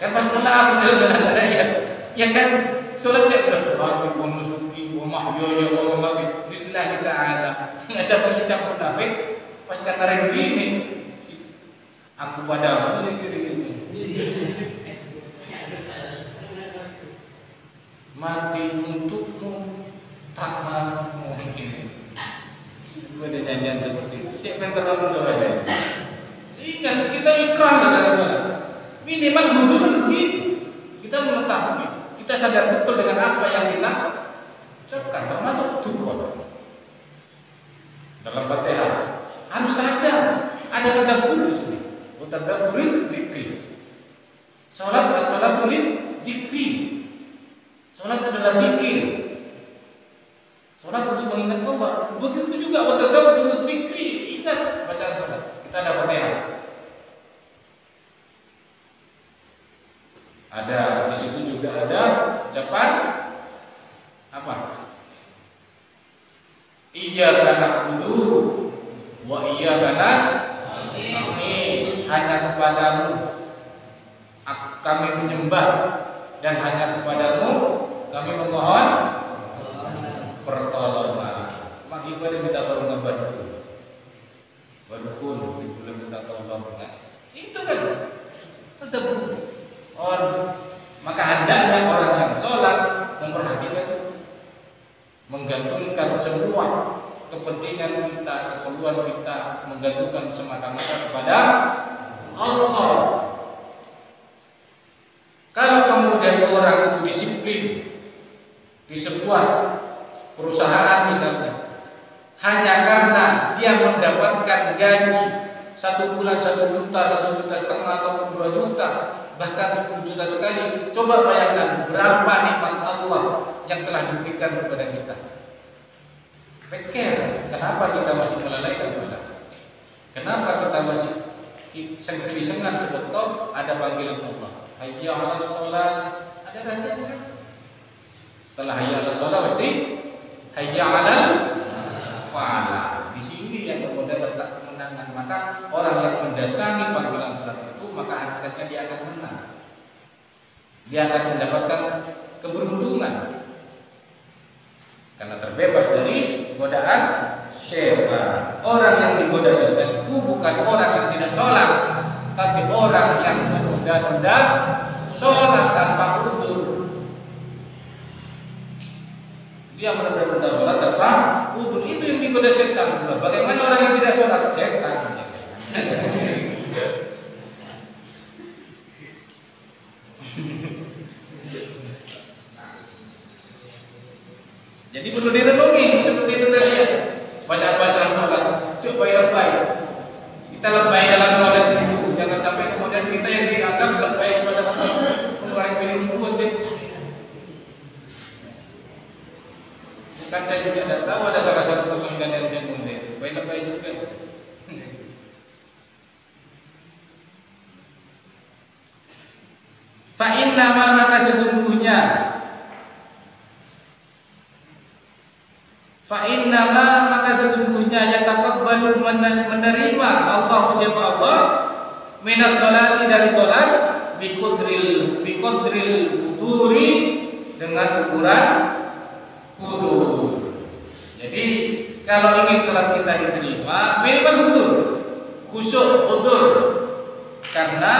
Kan pas munafik ya. Ya kan sholatnya bersurat menusuki wa mahyaya wa mamati lillahi ta'ala. Jangan sampai ucap munafik pas kata begini. Aku padamu gitu. Mati untukmu, tak mau mungkin. Ada janjian seperti itu. Siapa yang terlalu coba? Ingat kita ikrar dalam sholat. Minimal hudur kita mengetahui. Kita sadar betul dengan apa yang kita ucapkan, termasuk dukun. Dalam Fatihah harus sadar ada tadabbur di sini. Tadabbur dzikri. Salat dzikri. Salat adalah dzikir. Salat untuk mengingat Allah. Begitu juga tadabbur dzikri. Ingat bacaan salat. Kita ada Fatihah. Ada di situ juga ada ucapan apa? Iyyaka na'budu wa iyyaka nasta'in. Hanya kepadamu kami menyembah dan hanya kepadamu kami memohon pertolongan. Maka ibadah kita perlu ngebantu. Walaupun belum minta tolong. Itu kan tetap orang. Maka hendaknya orang yang sholat memperhatikan, menggantungkan semua kepentingan kita, keperluan kita, menggantungkan semata-mata kepada Allah. Kalau kemudian orang itu disiplin di sebuah perusahaan misalnya, hanya karena dia mendapatkan gaji 1 bulan 1 juta, 1,5 juta atau 2 juta, bahkan 10 juta sekali. Coba bayangkan berapa nikmat Allah yang telah diberikan kepada kita. Pikir, kenapa kita masih melalaikan sholat? Kenapa kita masih sengat sebetulnya ada panggilan Allah? Hayya 'alas sholat, ada rasanya. Setelah hayya 'alas sholat pasti hayya 'alal falah. Di sini yang kemudian letak kemenangan. Maka orang yang mendatangi panggilan sholat itu, maka hakikatnya dia akan menang. Dia akan mendapatkan keberuntungan karena terbebas dari godaan syaitan. Orang yang digoda syaitan itu bukan orang yang tidak sholat, tapi orang yang menunda-nunda sholat tanpa udzur. Dia menunda-nunda sholat tanpa udzur, itu yang digoda syaitan. Bagaimana orang yang tidak sholat? Syaitan. Jadi perlu direnungi seperti itu tadi ya. Bacaan-bacaan sholat, coba lebay. Kita lebay dalam sholat itu, jangan sampai kemudian kita yang dianggap lebay kepada Allah mengeluarkan pilih deh. Bukan saya juga tidak tahu ada salah satu teman yang saya mundur, lebay juga. Fa inna ma maka sesungguhnya yataqabbalu menerima Allah siapa Allah minas sholati dari sholat biqadril huduri dengan ukuran hudur. Jadi kalau ingin sholat kita diterima minimal hudur, khusyuk hudur, karena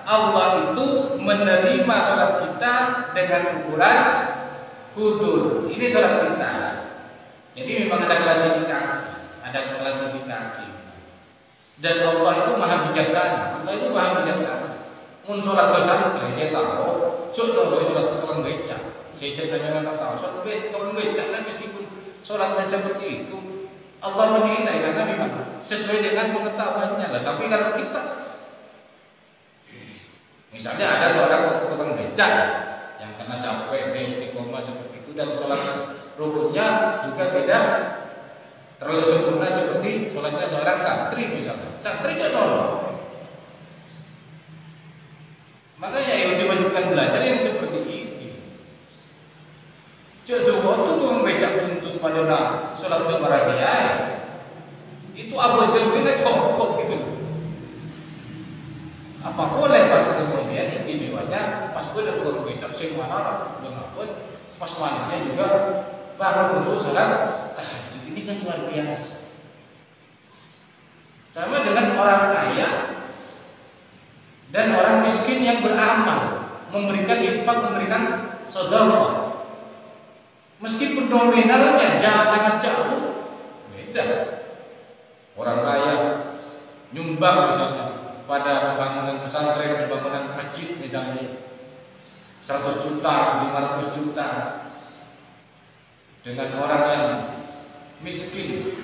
Allah itu menerima sholat kita dengan ukuran hudur. Ini sholat kita. Jadi memang ada klasifikasi. Dan Allah itu maha bijaksana. Allah itu maha bijaksana. Mun sholat dosa, saya tahu. Cuk dulu sholat tukang becak. Saya ceritanya nggak tahu. Sholat tukang becak kan meskipun sholatnya seperti itu, Allah menilai karena memang sesuai dengan pengetahuannya lah. Tapi kalau kita, misalnya ada seorang tukang becak yang karena capek, istiqomah seperti itu, dan sholat rukunnya juga tidak terlalu sempurna seperti sholatnya seorang santri misalnya. Santri contoh. Makanya yang diwajibkan belajar yang seperti ini. Coba waktu tuh membecak untuk pada sholat Jumat dia, itu Abu Jalbina cokok gitu. Apa boleh pas kemudian istimewanya pas gue udah tukang becak sing mana pun pas mandinya juga bangun untuk sholat tahajud. Ini kan luar biasa. Sama dengan orang kaya dan orang miskin yang beramal, memberikan infak, memberikan sedekah. Meskipun nominalnya sangat jauh, beda. Orang kaya nyumbang misalnya pada pembangunan pesantren, pembangunan masjid misalnya 100 juta, 500 juta. Dengan orang yang miskin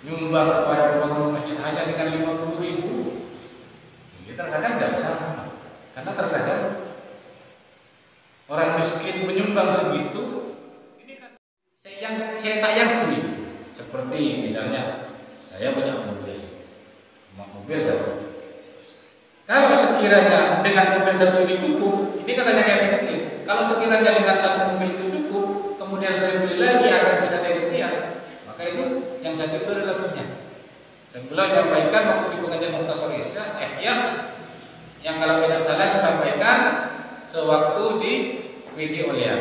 nyumbang kepada pembangunan masjid hanya dengan 50.000, ini terkadang tidak sama. Karena terkadang orang miskin menyumbang segitu, ini kan saya tak yakini. Seperti misalnya saya punya mobil saya. Kalau sekiranya dengan mobil satu ini cukup, ini katanya kayak kecil. Kalau sekiranya dengan satu mobil itu cukup, kemudian saya beli lagi akan bisa naik tiang, maka itu yang satu itu adalah punya. Dan beliau menyampaikan waktu di pengajian Mukhtasar Isya, yang kalau tidak salah disampaikan sewaktu di WG Olia.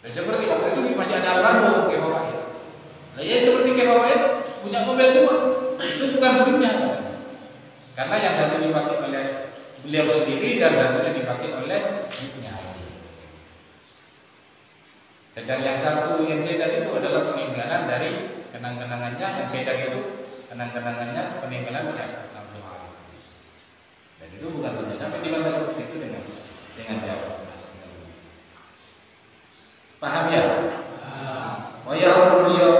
Dan seperti waktu itu masih ada almarhum Kiai Fawaid. Nah, ya seperti Kiai Fawaid punya mobil dua, itu bukan punya. Karena yang satu dipakai oleh beliau sendiri dan satunya dipakai oleh ibunya. Sedang yang satu yang sedang itu adalah peninggalan dari kenang-kenangannya, yang sedang itu kenang-kenangannya peninggalan punya Samsul Arif. Dan itu bukan punya sampai dibahas seperti itu dengan jawab. Paham ya? Oh ya, beliau